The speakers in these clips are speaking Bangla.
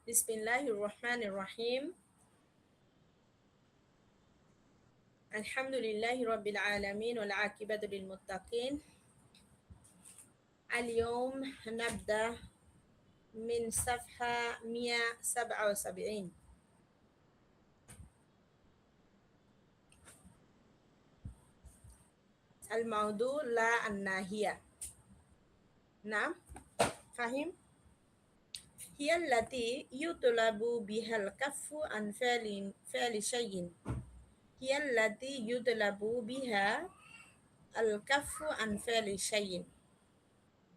বিসমিল্লাহির রহমানির রহিম। আলহামদুলিল্লাহি রাব্বিল আলামিন ওয়াল আকিবাতু লিল মুত্তাকিন। اليوم نبدأ من صفحة 177. الموضوع لا الناهية. نعم، فاهم؟ هي التي يطلب بها الكف عن فعل شيء. هي التي يطلب بها الكف عن فعل شيء.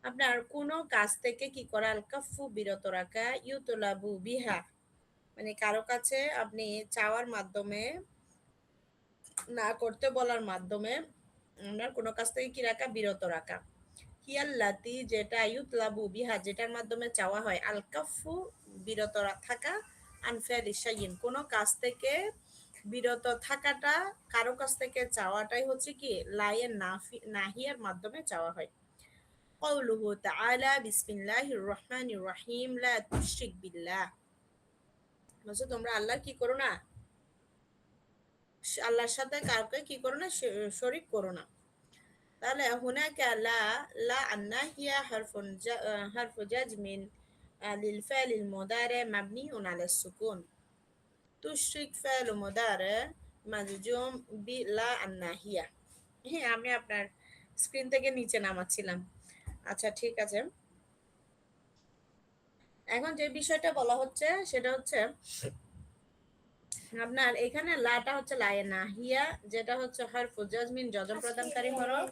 আপনার কোনো কাজ থেকে কি করা, আল কাফু বিরত রাখা, ইউতলাবু বিহা মানে কারো কাছে আপনি চাওয়ার মাধ্যমে, না করতে বলার মাধ্যমে আপনার কোনো কাজ থেকে কি রাখা, বিরত রাখা। হিয়াল্লাতি যেটা, ইউতলাবু বিহা যেটার মাধ্যমে চাওয়া হয়, আল কাফু বিরত থাকা, আনফেয়াল ইশাইন কোনো কাজ থেকে বিরত থাকাটা, কারো কাছ থেকে চাওয়াটাই হচ্ছে কি লায়ের নাহিয়ার মাধ্যমে চাওয়া হয়। قوله تعالى بسم الله الرحمن الرحيم لا تشرك بالله বলছে তোমরা আল্লাহ কি করো না, আল্লাহর সাথে কাউকে কি করো না, শরীক করো না। তাহলে হুনাকা লা লা আন্নাহিয়া হারফু জাজমিন للفعل المضارع مبني على السكون. تشرك فعل مضارع مجزوم بلا الناهية. হ্যাঁ, আমি আপনার স্ক্রিন থেকে নিচে নামাচ্ছিলাম। আচ্ছা, ঠিক আছে। এখন যে বিষয়টা বলা হচ্ছে সেটা হচ্ছে আপনার এখানে লাটা হচ্ছে লায়ে নাহিয়া, যেটা হচ্ছে হরফু জাজমিন যজম প্রদানকারী হরফ।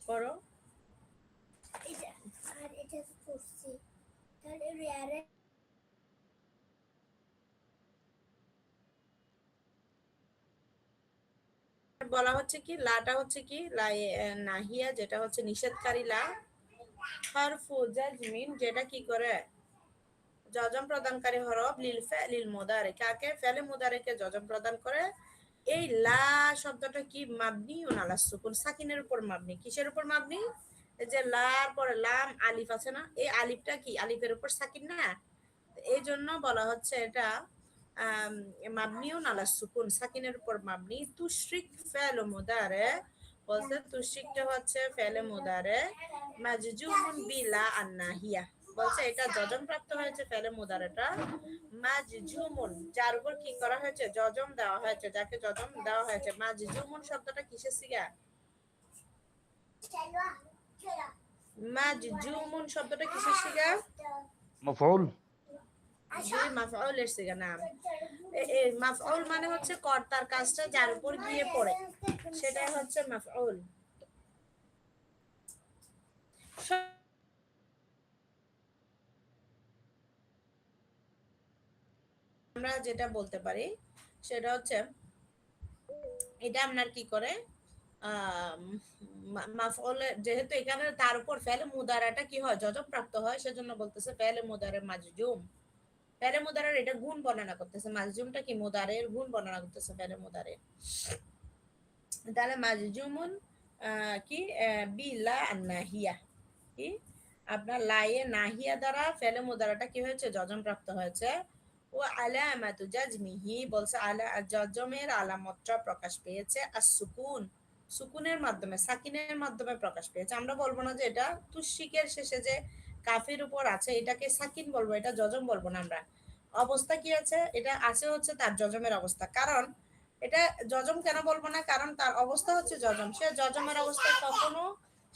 করো বলা হচ্ছে কি লাটা হচ্ছে কি লায়ে নাহিয়া, যেটা হচ্ছে নিষেধকারী লা। হরফু জাজমিন যেটা কি করে, যজম প্রদানকারী হরফ, লিল ফাইলিল মুদারে কাকে, ফাইলে মুদারেকে যজম প্রদান করে। এই লা শব্দটা কি মাবনি আলা সুকুন, সাকিনের উপর মাবনি। কিসের উপর মাবনি? এই যে লার পরে লাম আলিফ আছে না, এই আলিফটা কি আলিফের উপর সাকিন না, এই জন্য বলা হচ্ছে এটা মাবনিউন আলা সুকুন, সাকিনের উপর মাবনি। তুশরিক ফাইল মুদারে বলতে, তুশরিকটা হচ্ছে ফাইল মুদারে মাজজুমুন বিলা আন্নাহিয়া, বলছে এটা যজম প্রাপ্ত হয়েছে ফাইলে মুদারেটা মাজজুমুন, যার উপর কি করা হয়েছে, যজম দেওয়া হয়েছে, যাকে যজম দেওয়া হয়েছে। মাজজুমুন শব্দটা কিসের সিগা, মাজজুমুন শব্দটা কিসের সিগা, مفعول জি, মাফউলের সিগা। নাম মাফউল মানে হচ্ছে কর্তার কাজটা যার উপর গিয়ে পড়ে, সেটাই হচ্ছে মাফউল। আমরা যেটা বলতে পারি সেটা হচ্ছে এটা আপনার কি করে, মাফউলের যেহেতু এখানে তার উপর ফেলে মুদারাটা কি হয়, যজম প্রাপ্ত হয়, সেজন্য বলতেছে ফেলে মুদারে মাজজুম। ফেলে মুদারের এটা গুণ বর্ণনা করতেছে, মাজজুমটা কি মুদারের গুণ বর্ণনা করতেছে ফেলে মুদারে। তাহলে মাজজুমুন কি বিলা আন্নাহিয়া, কি আপনার লায়ে নাহিয়া দ্বারা ফেলে মুদারাটা কি হয়েছে, যজম প্রাপ্ত হয়েছে। ও আলামাতু জাজমিহি বলছে যজমের আলামতটা প্রকাশ পেয়েছে আর সুকুন, সুকুনের মাধ্যমে, সাকিনের মাধ্যমে প্রকাশ পেয়েছে। আমরা বলবো না যে এটা তুশিকের শেষে যে কাফের উপর আছে এটাকে সাকিন বলবো, এটা যজম বলবো না আমরা। অবস্থা কি আছে, এটা আছে হচ্ছে তার যজমের অবস্থা। কারণ এটা যজম কেন বলবো না, কারণ তার অবস্থা হচ্ছে যজম, সে যজমের অবস্থায় কখনো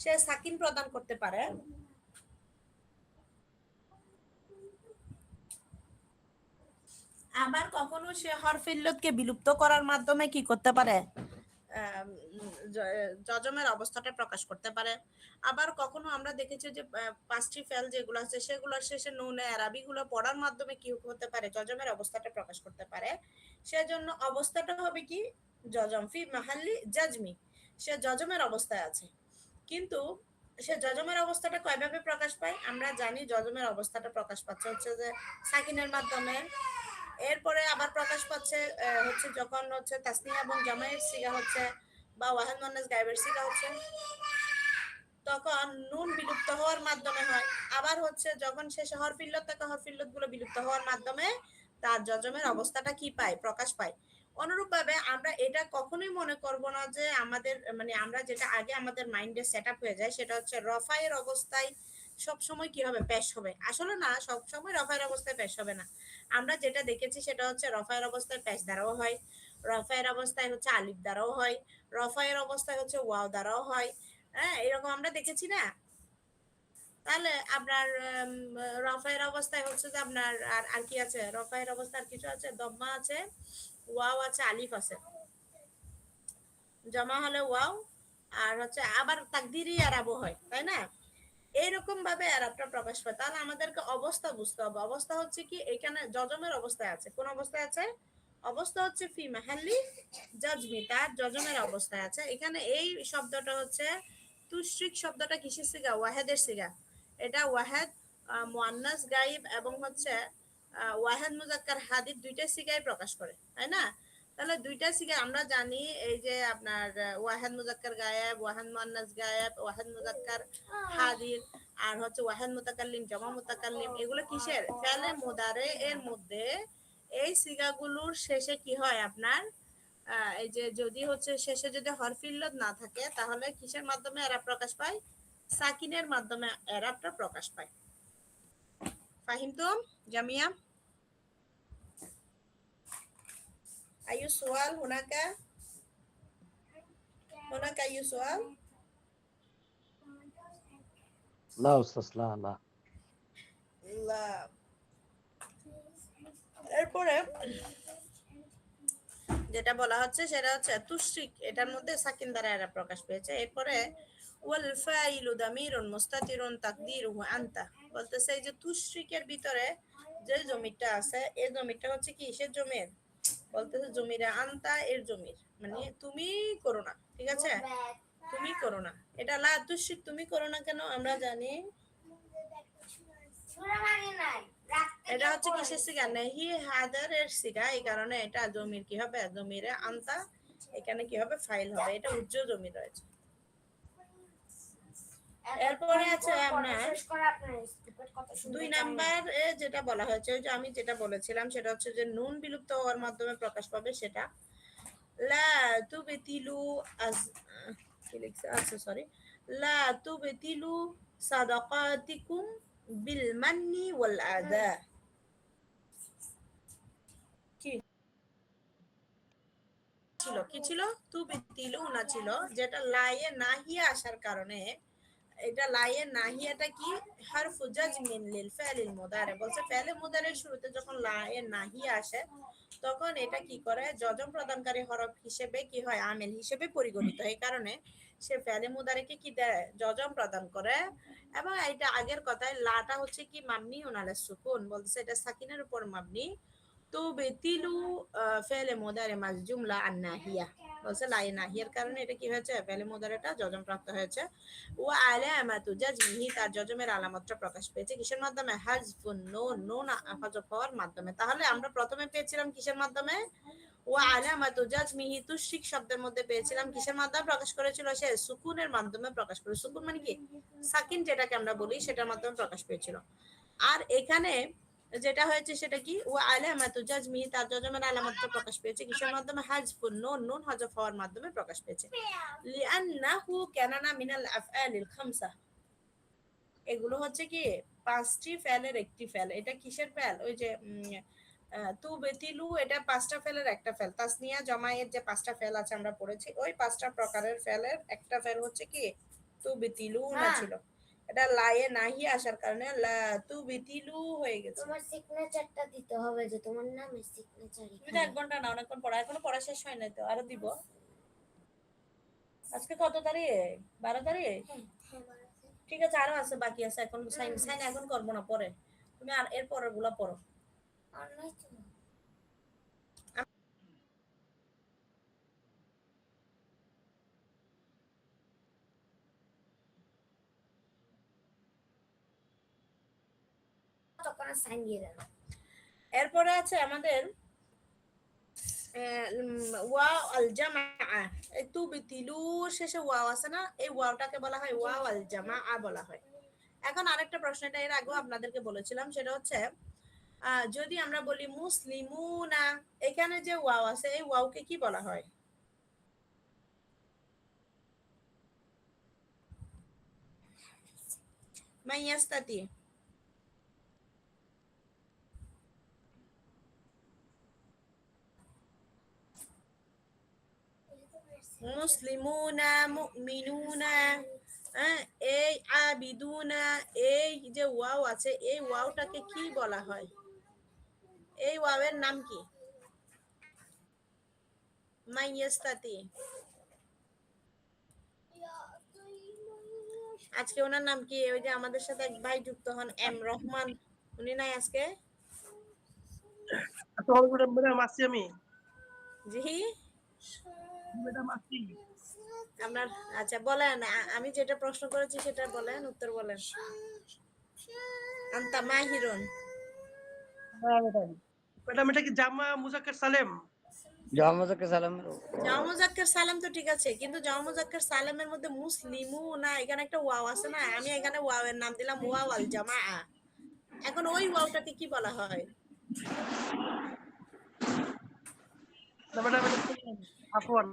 সে সাকিন প্রদান করতে পারে, আবার কখনো সে হরফিল্লতকে বিলুপ্ত করার মাধ্যমে কি করতে পারে, যজমের অবস্থাটা প্রকাশ করতে পারে। আবার কখনো আমরা দেখেছি যে পাঁচটি ফেল যেগুলো আছে সেগুলোর শেষে নুনে আরবি গুলো পড়ার মাধ্যমে কি হতে পারে, যজমের অবস্থাটা প্রকাশ করতে পারে। সেজন্য অবস্থাটা হবে কি যজম, ফি মাহাল্লি জাজমি, সে যজমের অবস্থায় আছে। কিন্তু সে যজমের অবস্থাটা কয়ভাবে প্রকাশ পায়, আমরা জানি যজমের অবস্থাটা প্রকাশ পাচ্ছে হচ্ছে যে সাকিনের মাধ্যমে। এরপরে আবার প্রকাশ পাচ্ছে হচ্ছে যখন হচ্ছে তাসনিয়া এবং জামাইয়ের সিগা হচ্ছে, বা ওয়াহেদ মুয়ান্নাস গায়েবের সিগা হচ্ছে, তখন নুন বিলুপ্ত হওয়ার মাধ্যমে হয়। আবার হচ্ছে যখন শেষে হরফ ইল্লত থাকে, হরফ ইল্লত গুলো বিলুপ্ত হওয়ার মাধ্যমে তার যজমের অবস্থাটা কি পায়, প্রকাশ পায়। অনুরূপভাবে আমরা এটা কখনোই মনে করব না যে আমাদের মানে আমরা যেটা আগে আমাদের মাইন্ডে সেট আপ হয়ে যায় সেটা হচ্ছে রফায়ের অবস্থায় সব সময় কি হবে, পেশ হবে। আসলে না, সব সময় রফায়ের অবস্থায় পেশ হবে না। আমরা যেটা দেখেছি সেটা হচ্ছে রফায়ের অবস্থায় পেশ দ্বারাও হয়, রফায়ের অবস্থায় হচ্ছে আলিফ দ্বারাও হয়, রফায়ের অবস্থায় হচ্ছে ওয়াও দ্বারাও হয়। হ্যাঁ, এরকম আমরা দেখেছি না। তাহলে আপনার রফায়ের অবস্থায় হচ্ছে যে আপনার আর আর কি আছে, রফায়ের অবস্থায় কিছু আছে, দম্মা আছে, ওয়াও আছে, আলিফ আছে। জমা হলে ওয়াও, আর হচ্ছে আবার তাকদিরি আরাবও হয়, তাই না? এইরকম ভাবে আরবটা প্রকাশ পায়। তাহলে আমাদেরকে অবস্থা বুঝতে হবে। অবস্থা হচ্ছে কি, এখানে যজমের অবস্থায় আছে। কোন অবস্থায় আছে? অবস্থা হচ্ছে ফি মাহাল্লি জাজমি, তার যজমের অবস্থায় আছে। এখানে এই শব্দটা হচ্ছে তুশরিক শব্দটা কিসের সিগা? ওয়াহেদের সিগা। এটা ওয়াহেদ মুআন্নাস গাইব এবং হচ্ছে ওয়াহেদ মুজাক্কার হাদিদ দুইটা সিগায় প্রকাশ করে, তাই না? তাহলে দুইটা সিগা আমরা জানি, এই যে আপনার ওয়াহেদ মুজাক্কার গায়েব, ওয়াহেদ মুআন্নাস গায়েব, ওয়াহেদ মুজাক্কার হাদির, আর হচ্ছে ওয়াহেদ মুতাকাল্লিম, জামা মুতাকাল্লিম, এগুলো কিসের? ফেলে মুদারে এর মধ্যে এই সিগাগুলোর শেষে কি হয় আপনার, এই যে যদি হচ্ছে শেষে যদি হরফ ইল্লত না থাকে তাহলে কিসের মাধ্যমে এরা প্রকাশ পায়? সাকিনের মাধ্যমে এরাবটা প্রকাশ পায়। ফাহিমতুম জামিয়া? আইয়ু সুয়াল হুনাকা? হুনাকা আইয়ু সুয়াল? لا أستاذ لا لا লা। এরপরে যেটা বলা হচ্ছে সেটা হচ্ছে তুশরিক, এটার মধ্যে সাকিন দ্বারা এরা প্রকাশ পেয়েছে। এরপরে ওয়াল ফাইলু দামিরুন মুস্তাতিরুন তাকদিরুহু আনতা, বলতেছে এই যে তুশরিকের ভিতরে যে জমিটা আছে এই জমিটা হচ্ছে কি কিসের জমির? বলতেছে জমিরে আনতা এর জমির, মানে তুমি করো না, ঠিক আছে? তুমি করো না। এটা লা তুশরিক, তুমি করো না কেন আমরা জানি এটা হচ্ছে কিসের সিগা? নেহি হাদার এর সিগা। এই কারণে এটা জমির কি হবে? জমিরে আনতা, এখানে কি হবে? ফাইল হবে। এটা উজ্জ্ব জমি রয়েছে। এরপরে আছে আমরা 2 নাম্বার যেটা বলা হয়েছে, ওই যে আমি যেটা বলেছিলাম সেটা হচ্ছে যে নুন বিলুপ্ত হওয়ার মাধ্যমে প্রকাশ পাবে সেটা লা তুবতিলু আজ কি লিখছে, আচ্ছা সরি, লা তুবতিলু সাদাকাতিকুম বিল মান্নি ওয়াল আযা। কি ছিল, কি ছিল? তুবতিলু না ছিল, যেটা লায়ে নাহিয়া আসার কারণে, এটা লায়ে নাহিয়াটা কি? হারফু জাজমিন লিল ফাইলিল মুদারে। বলছে ফাইলে মুদারের শুরুতে যখন লায়ে নাহিয়া আসে তখন এটা কি করে? যজম প্রদানকারী হরফ হিসেবে কি হয়? আমিল হিসেবে পরিগণিত। এই কারণে সে ফাইলে মুদারেকে কি দেয়? যজম প্রদান করে। এবং এটা আগের কথায় লাটা হচ্ছে কি মাবনি আলা সুকুন, বলছে এটা সাকিনের উপর মাবনি। তো বেতিলু ফেলে মোদারে মাজ জুমলা আর নাহিয়া, বলছে লাই নাহিয়ার কারণে এটা কি হয়েছে? ফেলে মোদারেটা যজম প্রাপ্ত হয়েছে। ও আলামাতু জাজমিহি, তার যজমের আলামতটা প্রকাশ পেয়েছে কিসের মাধ্যমে? হাজফুন নুন, নুন হযফ হওয়ার মাধ্যমে। তাহলে আমরা প্রথমে পেয়েছিলাম কিসের মাধ্যমে? ও আলামাতু জাজমিহি, তুশরিক শব্দের মধ্যে পেয়েছিলাম কিসের মাধ্যমে প্রকাশ করেছিল? সে সুকুনের মাধ্যমে প্রকাশ করে। সুকুন মানে কি? সাকিন যেটাকে আমরা বলি সেটার মাধ্যমে প্রকাশ পেয়েছিল। আর এখানে যেটা হয়েছে সেটা কি? ও আলামাতু জাজমিহি, তার যজমের আলামতটা প্রকাশ পেয়েছে কিসের মাধ্যমে? হাজফুন নুন, নুন হযফ হওয়ার মাধ্যমে প্রকাশ পেয়েছে। লিআন্নাহু কানানা মিনাল আফআলিল খামসা, এগুলো হচ্ছে কি 5টি ফেলের একটি ফেল। এটা কিসের ফেল? ওই যে তু বেতিলু, এটা 5টা ফেলের একটা ফেল। তাসনিয়া জমায়ের যে 5টা ফেল আছে আমরা পড়েছি, ওই 5টা প্রকারের ফেলের একটা ফেল হচ্ছে কি? তু বেতিলু না ছিল। এটা লায়ে নাহি আসার কারণে লা তু বেতিলু হয়ে গেছে। তোমার সিগনেচারটা দিতে হবে, যে তোমার নামে সিগনেচার। তুমি তো 1 ঘন্টা না, অনেকক্ষণ পড়া, এখনো পড়া শেষ হয় নাই তো, আরো দিব। আজকে কত তারিখ? 12 তারিখ। ঠিক আছে, আরো আছে, বাকি আছে। এখন সাইন সাইন এখন করবো না, পরে তুমি আর এর পরের গুলা পড়ো। তখন সাইন দিয়ে দেন। এরপরে আছে আমাদের ওয়াও আল জামা, এই তুবতিলু শেষে ওয়াও আছে না, এই ওয়াওটাকে বলা হয় ওয়াও আল জামা বলা হয়। এখন আরেকটা প্রশ্ন, এটা এর আগেও আপনাদেরকে বলেছিলাম, সেটা হচ্ছে যদি আমরা বলি মুসলিমুনা, এখানে যে ওয়াও আছে এই ওয়াওকে কি বলা হয়? মাইয়াস্তাতি। মুসলিমুনা, মুমিনুনা, এই আবিদুনা, এই যে ওয়াও আছে এই ওয়াওটাকে কি বলা হয়? এই ওয়াওয়ের নাম কি? মাইয়াস্তাতি। আজকে ওনার নাম কি? ওই যে আমাদের সাথে এক ভাই যুক্ত হন, এম রহমান, উনি নাই আজকে? ম্যাডাম আসছি আমি। জি ম্যাডাম আসছি। আপনার, আচ্ছা বলেন, আমি যেটা প্রশ্ন করেছি সেটা বলেন, উত্তর বলেন। আন্তা মাহিরুন। হ্যাঁ ম্যাডাম। ম্যাডাম এটা কি জামা মুজাক্কার সালেম? জামা মুজাক্কার সালাম। জামা মুজাক্কার সালাম তো ঠিক আছে, কিন্তু জামা মুজাক্কার সালামের মধ্যে মুসলিমু না, এখানে একটা ওয়াও আছে না, আমি এখানে ওয়াও এর নাম দিলাম ওয়াও আল জামাআ। এখন ওই ওয়াওটাকে কি বলা হয়? না ম্যাডাম আফওয়ান।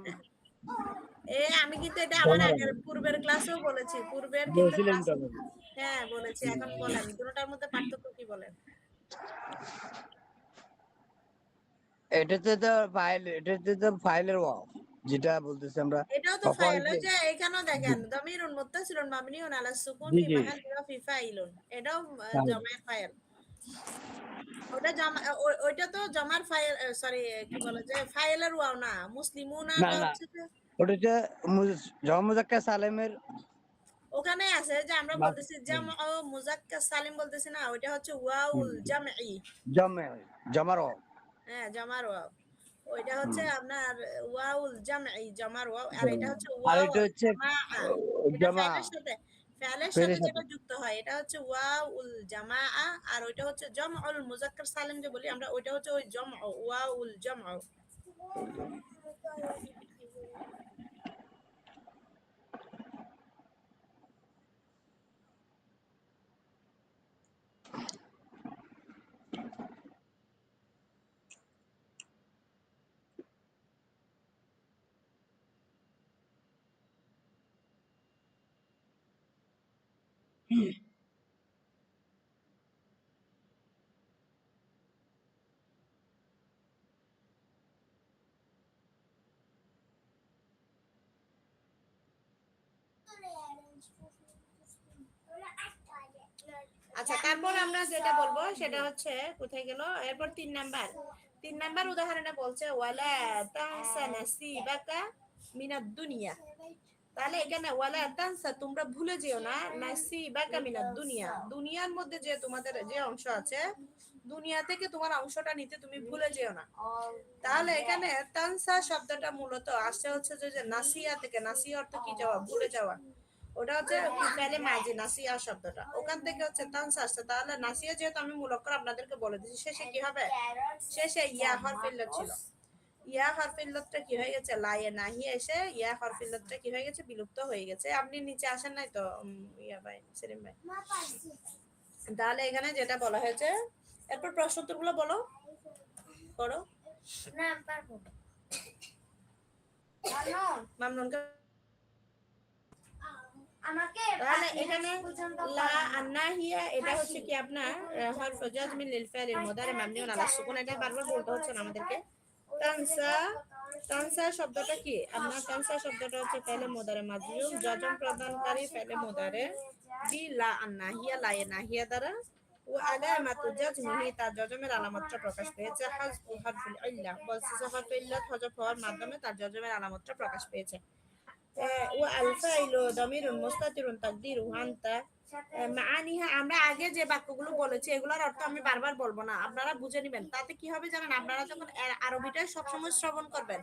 আমি কিন্তু এটা আমার আগের পূর্বের ক্লাসেও বলেছি, পূর্বের কিন্তু বলছিলেন তো। হ্যাঁ বলেছি। এখন বলেন দুটোটার মধ্যে পার্থক্য কি বলেন? এটাতে তো ফাইলের ওয়াও, যেটা বলতেছি আমরা। এটাও তো ফাইল, ওই যে এখানেও দেখেন দমিরুন মুত্তাসিলুন মাবনিউন আলা সুকুন জি ফি জি মাহাল্লি রাফি ফাইলুন, এটাও জমায়ের ফাইল। ওটা ওইটা তো জমার ফাইল, সরি কি বলে যে ফাইলের ওয়াও না, না মুসলিমুনাটা না, হচ্ছে যে ওটা হচ্ছে জামা মুজাক্কার সালামের ওখানে আছে যে আমরা বলতেছি জামা ও মুজাক্কার সালিম বলতেছি না, ওইটা হচ্ছে ওয়াউল জামঈ। জমার ওয়াও। হ্যাঁ জামার ওয়াও, ওইটা হচ্ছে আপনার ওয়াউল জামঈ, জামার ওয়াও, আর এটা হচ্ছে আর ওয়াও এটা আল হচ্ছে জামাআ। এটা জামা ফেলের সাথে ফেলের সাথে। যেটা যুক্ত হয় এটা হচ্ছে ওয়াউল জামাআ, আর ওইটা হচ্ছে জামউল মুজাক্কার সালিম যে বলি আমরা, ওইটা হচ্ছে ওই জামউ, ওয়াউল জামউ। আচ্ছা তারপর আমরা যেটা বলবো সেটা হচ্ছে কোথায় গেল, এরপর 3 নাম্বার উদাহরণে বলছে ওয়ালা তানসা নাসিবাকা মিনাদ দুনিয়া। তাহলে এখানে ওয়ালা তানসা, তোমরা ভুলে যেও না, নাসিবাকা মিনাদ দুনিয়া, দুনিয়ার মধ্যে যে তোমাদের যে অংশ আছে, দুনিয়া থেকে তোমার অংশটা নিতে তুমি ভুলে যেও না। তাহলে এখানে তানসা শব্দটা মূলত আসছে হচ্ছে যে নাসিয়া থেকে, নাসিয়া অর্থ কি যাওয়া, ভুলে যাওয়া, ওটা হচ্ছে ফেলে মাঝি নাসিয়া শব্দটা, ওখান থেকে হচ্ছে তানসা আসছে। তাহলে নাসিয়া যেহেতু আমি মূলক করে আপনাদেরকে বলে দিচ্ছি, শেষে কি হবে, শেষে ইয়া হরফ ইল্লাত ছিল, ইয়া হরফ ইল্লাতটা কি হয়ে গেছে, লায়ে নাহি এসে ইয়া হরফ ইল্লাতটা কি হয়ে গেছে, বিলুপ্ত হয়ে গেছে। আপনি নিচে আসেন নাই তো ইয়া ভাই, সেলিম ভাই? তাহলে এখানে যেটা বলা হয়েছে, এরপর প্রশ্ন উত্তরগুলো বলো, করো। না পারবো মামনুনকে। আমাকে তাহলে এখানে লা আন্নাহিয়া, এটা হচ্ছে কি আপনার হরফ জাজমিন লিল ফাইলিল মুদারি মাবনিউন আলা সুকুন, এটা বারবার বলতে হচ্ছে না আমাদেরকে। তানসা, তানসা শব্দটা কি আপনার, তানসা শব্দটা হচ্ছে ফাইলে মুদারি মাজজুম, জজম প্রদানকারী ফাইলে মুদারি বি লা আন্নাহিয়া, লা নাহিয়া দ্বারা, ও আলামাতু জাজমিহি, তার জজমের আলামতটা প্রকাশ পেয়েছে, হাযফু হরফুল ইল্লাহ, বলছে যে হরফ ইল্লাত হযফ হওয়ার মাধ্যমে তার জজমের আলামতটা প্রকাশ পেয়েছে। ওয়াল দামিরুন মুস্তাতিরুন তাকদিরুহু আনতা। মাআনিহা, আমরা আগে যে বাক্যগুলো বলেছি এগুলোর অর্থ আমি বারবার বলবো না, আপনারা বুঝে নেবেন। তাতে কি হবে জানেন, আপনারা যখন আরবিটা সবসময় শ্রবণ করবেন,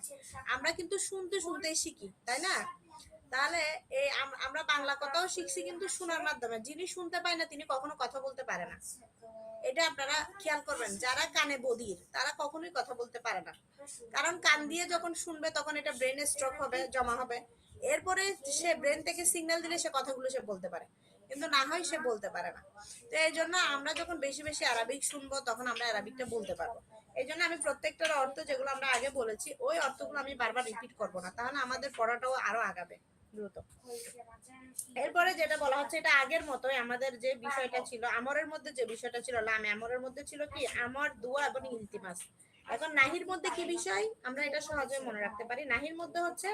আমরা কিন্তু শুনতে শুনতেই শিখি, তাই না? তাহলে এই আমরা বাংলা কথাও শিখছি কিন্তু শোনার মাধ্যমে। যিনি শুনতে পায় না তিনি কখনো কথা বলতে পারে না। এটা আপনারা খেয়াল করবেন, যারা কানে বধির তারা কখনোই কথা বলতে পারে না, কারণ কান দিয়ে যখন শুনবে তখন এটা ব্রেনে স্ট্রোক হবে, জমা হবে, এরপরে সে ব্রেন থেকে সিগন্যাল দিলে সে কথাগুলো সে বলতে পারে, কিন্তু না হয় সে বলতে পারে না। তো এই জন্য আমরা যখন বেশি বেশি আরবিক শুনবো তখন আমরা আরবিকটা বলতে পারবো। এই জন্য আমি প্রত্যেকটার অর্থ যেগুলো আমরা আগে বলেছি ওই অর্থগুলো আমি বারবার রিপিট করবো না, তাহলে আমাদের পড়াটাও আরো আগাবে দ্রুত। এরপরে যেটা বলা হচ্ছে এটা আগের মতোই, আমাদের যে বিষয়টা ছিল আমরের মধ্যে, যে বিষয়টা ছিল লাম আমরের মধ্যে ছিল কি আমর, দোয়া এবং ইলতিমাস। এখন নাহির মধ্যে কি বিষয় আমরা এটা সহজে মনে রাখতে পারি। নাহির মধ্যে হচ্ছে,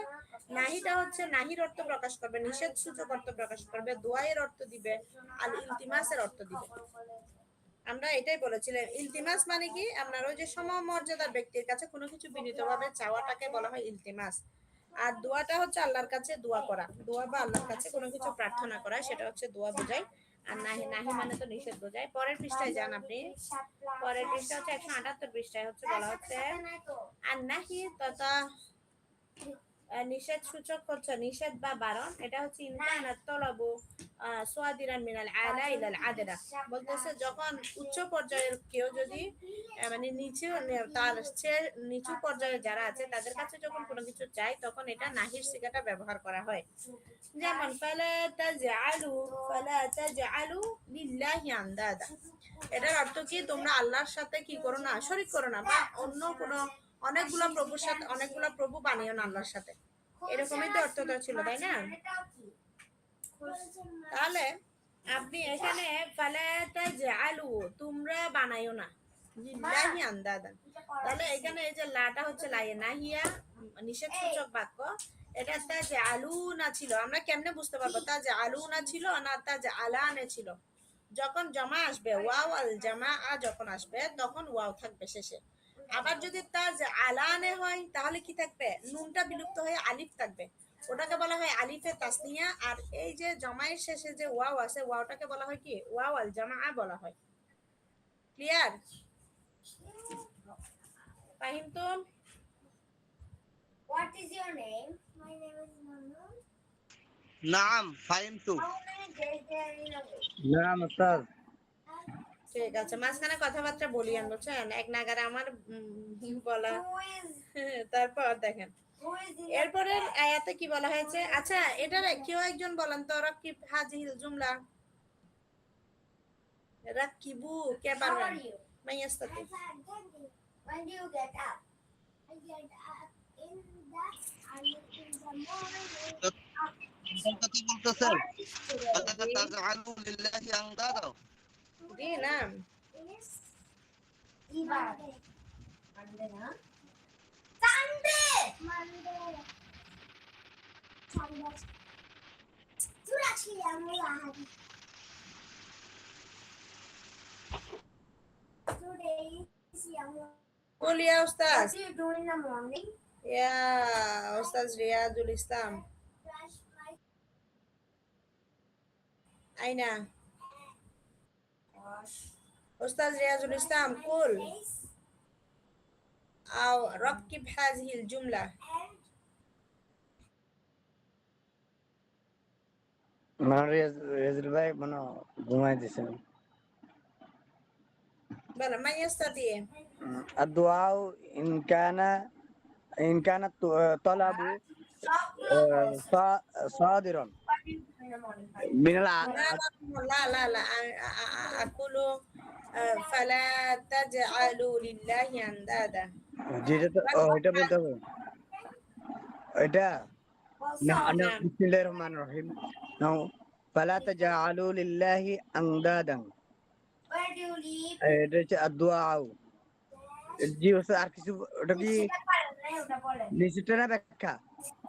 নাহিটা হচ্ছে নাহির অর্থ প্রকাশ করবে, নিষেধ সূচক অর্থ প্রকাশ করবে, দোয়ায়ের অর্থ দিবে, আর ইলতিমাসের অর্থ দিবে। আমরা এটাই বলেছিলাম। ইলতিমাস মানে কি, আপনার ওই যে সমমর্যাদার ব্যক্তির কাছে কোনো কিছু বিনীতভাবে চাওয়াটাকে বলা হয় ইলতিমাস। আর দোয়াটা হচ্ছে আল্লাহর কাছে দোয়া করা, দোয়া বা আল্লাহর কাছে কোনো কিছু প্রার্থনা করা, সেটা হচ্ছে দোয়া বোঝায়। আর নাহি, নাহি মানে তো নিষেধ বোঝায়। পরের পৃষ্ঠায় যান আপনি, পরের পৃষ্ঠা হচ্ছে 178 পৃষ্ঠায় হচ্ছে বলা হচ্ছে আর নাহি তথা নিষেধ সূচক হচ্ছে নিষেধ বা বারণ, এটা হচ্ছে ইনকানাত তলাবু সোয়াদিরান মিনাল আলা ইলাল আদরা। বলতেছে যখন উচ্চ পর্যায়ের কেউ যদি মানে নিচু, তার চেয়ে নিচু পর্যায়ে যারা আছে তাদের কাছে যখন কোনো কিছু চায় তখন এটা নাহির সিগাটা ব্যবহার করা হয়। যেমন ফালা তাজআলু লিল্লাহি আন্দাদা, এটার অর্থ কি তোমরা আল্লাহর সাথে কি করো না, শরীক করো না, বা অন্য কোনো অনেকগুলো প্রভুর সাথে অনেকগুলো প্রভু বানিও না আল্লাহর সাথে, এরকমই তো অর্থটা ছিল, তাই না? তাহলে আপনি এখানে ফালা তাজআলু তোমরা বানাইও না লিল্লাহি আন্দাদান, তাহলে এখানে এই যে লাটা হচ্ছে লায়ে নাহিয়া, নিষেধ সূচক বাক্য। এটা তাজআলুনা ছিল, আমরা কেমনে বুঝতে পারবো তাজআলুনা ছিল না তাজআলানে ছিল? যখন জমা আসবে ওয়াও আল জামা যখন আসবে তখন ওয়াও থাকবে শেষে। আবার যদি তাজআলানে হয় তাহলে কি থাকবে, নুনটা বিলুপ্ত হয়ে আলিফ থাকবে, ওটাকে বলা হয় আলিফে তাসনিয়া। আর এই যে জমায়ের শেষে যে ওয়াও আছে ওয়াওটাকে বলা হয় কি ওয়াও আল জামা বলা হয়। Clear? ফাহিমতুম? What is your name? My name is Manu. নাম ফাহিমতু। How many days there in a week? নাম উস্তাদ। ঠিক আছে, মাঝখানে কথাবার্তা বলিয়েন, বুঝছেন? এক নাগারে আমার বলা। Who is তারপর দেখেন who is in এরপরের আয়াতে কি বলা হয়েছে। আচ্ছা, এটার কেউ একজন বলেন তো, রাকিব হাজিল জুমলা, রাকিবু কে How পারবেন? are you? মাইয়াস্তাতি। When do you get up? I get up in the morning. কথা বলতেছেন What is today? ফালা তাজআলু লিল্লাহি আন্দাদা। জি নাম Is Monday. Monday, huh? Sunday. Monday. Sunday. Sudah siang mulai. Today is siang. বলিয়া উস্তাদ। What do you do in the morning? ইয়া উস্তাদ রিয়াজুল ইসলাম Brush my আইনা, wash. উস্তাদ রিয়াজুল ইসলাম কুল Face আও রাকিব হাযিহিল জুমলা। and মানে রেজুল ভাই মানে ঘুমাই দিছেন। বলো মাইয়াস্তাতি। الدعاء إن كان الطلب صادرا in the morning. من لا لا لا أقول فلا تجعلوا لله أندادا। যেটা তো এটা বলতে হবে এটা না না نعم বিসমিল্লাহির রহমানির রহিম নাও ফালা তাজআলু লিল্লাহি আনদাদান, Where do you live? এটা হচ্ছে আদুয়া। জি ওস্তাদ আর কিছু ওটা কি সেটা পারেন না, ওটা বলেন। নিশ্চিত না ব্যাখ্যা,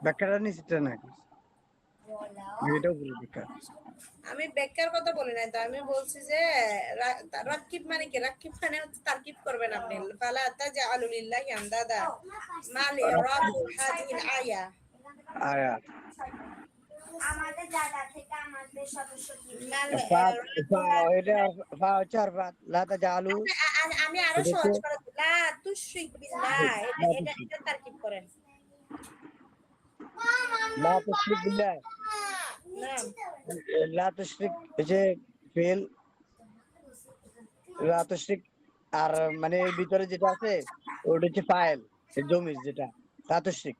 ব্যাখ্যাটা নিশ্চিত না বলো। এটাও বলে ব্যাখ্যা। আমি বেকার কথা বলি নাই তো, আমি বলছি যে রাকিব মানে কি, রাকিব মানে হচ্ছে তারকিব করবেন আপনি। ফালা তাজআলু লিল্লাহি আনদাদা মাল ইরাদ হাযিহিল আয়া। আয়া আমাদের জায়গা থেকে আমাদের সদস্য কি মাল এটা চার পাঁচ লা তাজআলু আমি আরো সহজ করে দিই, লা তুশরিক বিল্লাহ, এটা তারকিব করেন। লা তুশরিক বিল্লাহ, নাম লা তুশরিক যে ফেল, লা তুশরিক, আর মানে এর ভিতরে যেটা আছে ওটা হচ্ছে ফাইল, জমির যেটা, লা তুশরিক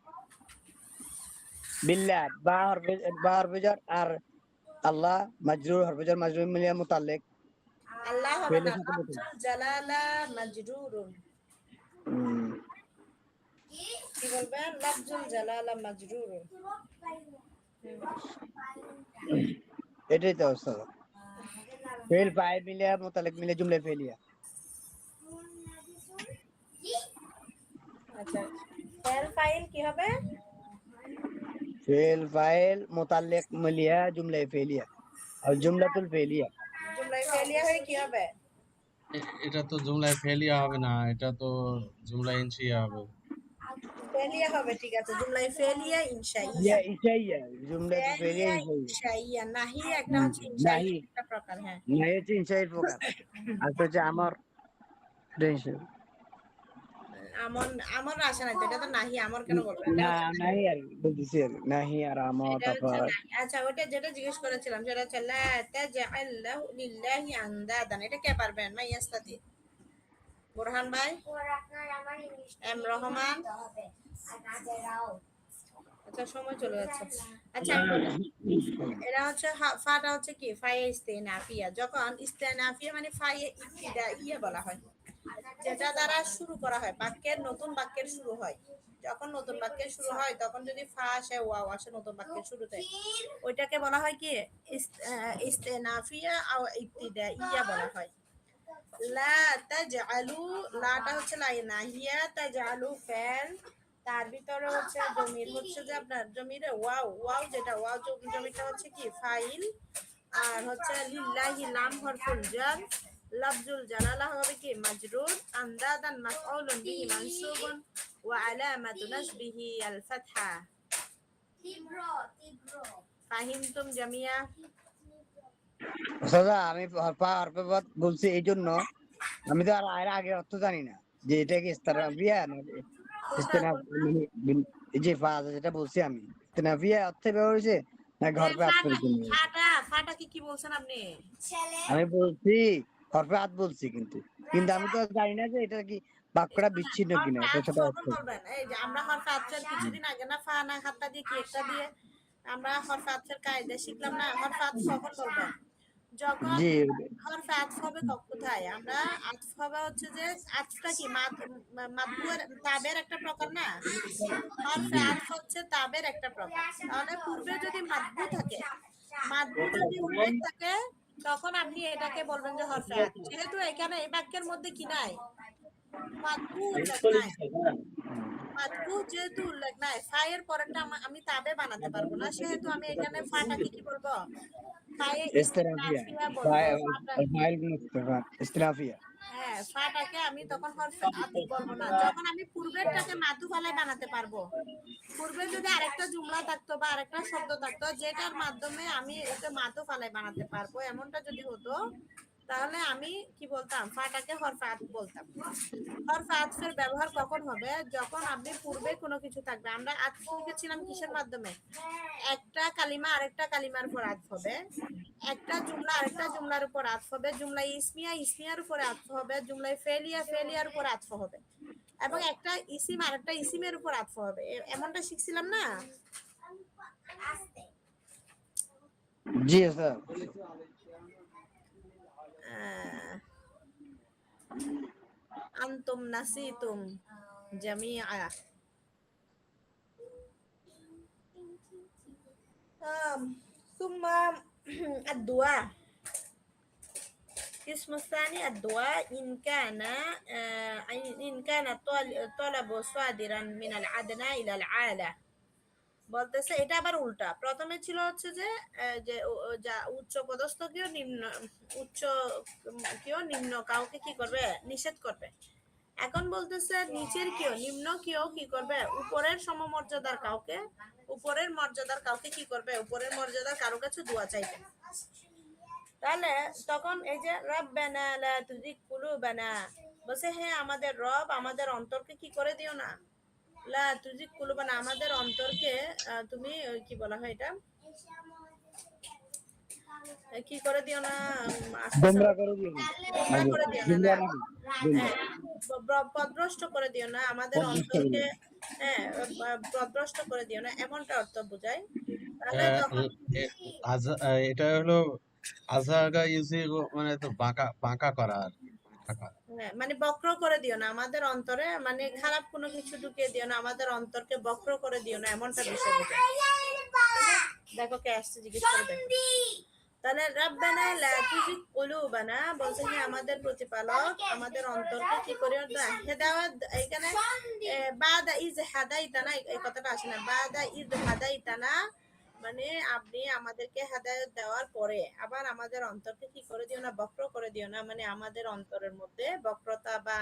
বিল্লাহ, বা হরফে jar আর আল্লাহ মাজরুর, হরফে jar মাজরুর মিলিয়া মুতাল্লিক, আল্লাহ হবে না, ফেলের সাথে মুতাল্লিক। লাফজুল জালালা মাজরুরুন। হুম, কি বলবেন? লাফজুল জালালা মাজরুরুন। এটাই তো অবস্থা। ফেল ফাইল মিলিয়া মুতাল্লিক মিলিয়া জুমলা ফেলিয়া। আচ্ছা, ফেল ফাইল কি হবে? ফেল ফাইল মুতাল্লিক মিলিয়া জুমলা ফেলিয়া আর জুমলাতুল ফেলিয়া। জুমলায় ফেলিয়া হয়ে কি হবে? এটা তো জুমলায় ফেলিয়া হবে না, এটা তো জুমলায় ইনশিয়া হবে। ফেলিয়া হবে, ঠিক আছে। জুমলায় ফেলিয়া ইনশাইয়া। ইয়া ইসাইয়া, জুমলাতুল ফেলিয়া ফেলিয়া ইসাইয়া। ইনশাইয়া, নাহিয়া একটা হচ্ছে ইনশাইয়া নাহি, একটা প্রকার, হ্যাঁ। নাহি হচ্ছে ইনসাইয়ের প্রকার, আর তো হচ্ছে আমার, এটা ইনসাই। আমন আমর আসে না তো, এটা তো নাহি, আমর কেন বলবেন? এটা না হচ্ছে নাহি আর বলতেছি আর নাহি আর আমার, এটা হচ্ছে তারপর নাহি। আচ্ছা, ওটা যেটা জিজ্ঞেস করেছিলাম সেটা হচ্ছে লা তাজআল লিল্লাহি আন্দাদান, এটা কে পারবেন? মাইয়াস্তাতি, বুরহান ভাই, ওর আপনার আমার ইংলিশটা এম রহমান। দিতে হবে আর নাদেরাও আচ্ছা, সময় চলে যাচ্ছে। আচ্ছা, আমি বলি, এরা হচ্ছে ফাটা হচ্ছে কি ফায়ে ইস্তেনাফিয়া। যখন ইস্তেনাফিয়া মানে ফায়ে ইবতিদা ইয়া বলা হয়, যেটা দ্বারা শুরু করা হয়, বাক্যের নতুন বাক্যের শুরু হয়। যখন নতুন বাক্যের শুরু হয় তখন যদি ফা আসে, ওয়াও আসে নতুন বাক্যের শুরুতে, ওইটাকে বলা হয় কি ইস্তেনাফিয়া আও ইবতিদা ইয়া বলা হয়। লা তাজআলু, লাটা হচ্ছে লা নাহিয়া, তাজআলু ফেল, তার ভিতরে হচ্ছে জমির হচ্ছে যে আপনার জমিরে ওয়াও, ওয়াও যেটা ওয়াও জমিটা হচ্ছে কি ফাইল, আর হচ্ছে লিল্লাহি লাম হরফুল জার, লাফজুল জালালা হবে কি মাজরুর, আন্দাদান মাফউলুন বিহি মানসুবুন ওয়া আলামাতু নাসবিহি আল ফাতহা। তীব্র তীব্র ফাহিমতুম জামিয়া? দাদা আমি হরফা হরফে বাদ বলছি এই জন্য, আমি তো আর এর আগে অর্থ জানি না যে এটা কি ইস্তারাবিয়া না কোনটা ইস্তেনা, কোনটা? এই যে ফা যেটা বলছি আমি, ইস্তেনাবিয়া অর্থে ব্যবহার হয়েছে না হ্যাঁ, হরফে আতফের ফাটা জন্য? ফাটা ফাটা কি বলছেন আপনি? ছেলে আমি বলছি হরফে আত বলছি, কিন্তু কিন্তু আমি তো জানি না যে এটা কি বাক্যটা বিচ্ছিন্ন কিনা, হরফে এটা আতফ সেটা কখন অর্থ। বলবেন? এই যে আমরা হরফে আতফের কিছুদিন আগে না ফা না হাত্তা দিয়ে কি একটা দিয়ে আমরা হরফে আতফের কায়দা শিখলাম না? হরফে আতফ কখন বলবেন? যখন জি, হরফে আতফ হবে কোথায়? আমরা আতফ হবে হচ্ছে যে আতফটা কি মাদবুয়ের তাবের একটা প্রকার না? হরফে জি, আতফ হচ্ছে তাবের একটা প্রকার। তাহলে পূর্বে যদি মাদবু থাকে, মাদবু যদি উল্লেখ থাকে, তখন আপনি এটাকে বলবেন যে হরফে আতফ। যেহেতু এখানে এই বাক্যের মধ্যে কি নাই? মাদবু উল্লেখ নাই। মাদবু যেহেতু উল্লেখ নাই, ফায়ের পরেরটা আমি তাবে বানাতে পারবো না, সেহেতু আমি এখানে ফাটাকে কি বলবো? ফায়ে ইস্তেনাফিয়া, ইস্তিনাফিয়া বলবো। ফাইল মুস্তাফা ইস্তেনাফিয়া। হ্যাঁ, ফাটাকে আমি তখন হরফে আতিফ বলবো না। যখন আমি পূর্বেরটাকে মাতুফ আলায় বানাতে পারবো, পূর্বে যদি আরেকটা জুমলা থাকতো বা আরেকটা শব্দ থাকতো যেটার মাধ্যমে আমি এটা মাতুফ আলায় বানাতে পারবো, এমনটা যদি হতো, তাহলে আমি কি বলতাম? ফাটাকে হরফে আতফ বলতাম। হরফে আতফের ব্যবহার কখন হবে? যখন আপনি পূর্বে কোনো কিছু থাকবে। আমরা আতফ শিখেছিলাম কিসের মাধ্যমে? একটা কালিমা আরেকটা কালিমার উপর আতফ হবে, একটা জুমলা আরেকটা জুমলার উপর আতফ হবে, জুমলা ইসমিয়া ইসমিয়ার উপরে আতফ হবে, জুমলায় ফেলিয়া ফেলিয়ার উপর আতফ হবে, এবং একটা ইসিম আরেকটা ইসিমের উপর আতফ হবে। এমনটা শিখছিলাম না? আস্তে জি স্যার। আনতুম নাসিতুম জামিআ। ثم الدعاء اسم الثاني الدعاء إن كان طلب صادرا من الأدنى إلى الأعلى। বলতেছে এটা আবার উল্টা। প্রথমে ছিল হচ্ছে যে যে যা উচ্চ পদস্থ কেউ নিম্ন, উচ্চ কেউ নিম্ন কাউকে কি করবে? নিষেধ করবে। এখন বলতেছে নিচের কেউ নিম্ন কেউ কি করবে? উপরের সমমর্যাদার কাউকে, উপরের মর্যাদার কাউকে কি করবে? উপরের মর্যাদার কারো কাছে দোয়া চাইবে। তাহলে তখন এই যে রব্বানা লা তুযিগ কুলুবানা, বলছে হে আমাদের রব, আমাদের অন্তরকে কি করে দিও না? লা তুজিক কুলুবানা, আমাদের অন্তরকে তুমি কি বলা হয় এটা, কি করে দিও না, আস্তে আস্তে গোমরা করে দিও না। গোমরা আগে করে দিও না, গোমরা না নাকি গোমরা হ্যাঁ, পথভ্রষ্ট করে দিও না আমাদের পদভ্রষ্ট করে অন্তরকে, দিও। হ্যাঁ, পথভ্রষ্ট করে দিও না, এমনটা অর্থ বোঝায়। তাহলে আহ, তখন এ- এটা হলো আজহাগা ইউজিগ, মানে তো বাঁকা বাঁকা করা আর কি, বাঁকা করা। হ্যাঁ, মানে বক্র করে দিও না আমাদের অন্তরে, মানে খারাপ কোনো কিছু ঢুকিয়ে দিও না আমাদের অন্তরকে, বক্র করে দিও না, এমনটা বিষয় বোঝায়। দেখো কে আসছে, জিজ্ঞেস করে দেখো। তাহলে রাব্বানা লা তুজিগ কুলুবানা বলতে কি আমাদের প্রতিপালক আমাদের অন্তরকে কি করিও না, হেদায়েত, এখানে বাদা ইজ হাদাইতানা, এই কথাটা আসে না, বাদা ইজ হাদাইতানা, মানে আপনি আমাদেরকে হেদায়েত দেওয়ার পরে আবার আমাদের অন্তরকে কি করে দিও না, বক্র করে দিও না, মানে আমাদের অন্তরের মধ্যে বক্রতা বা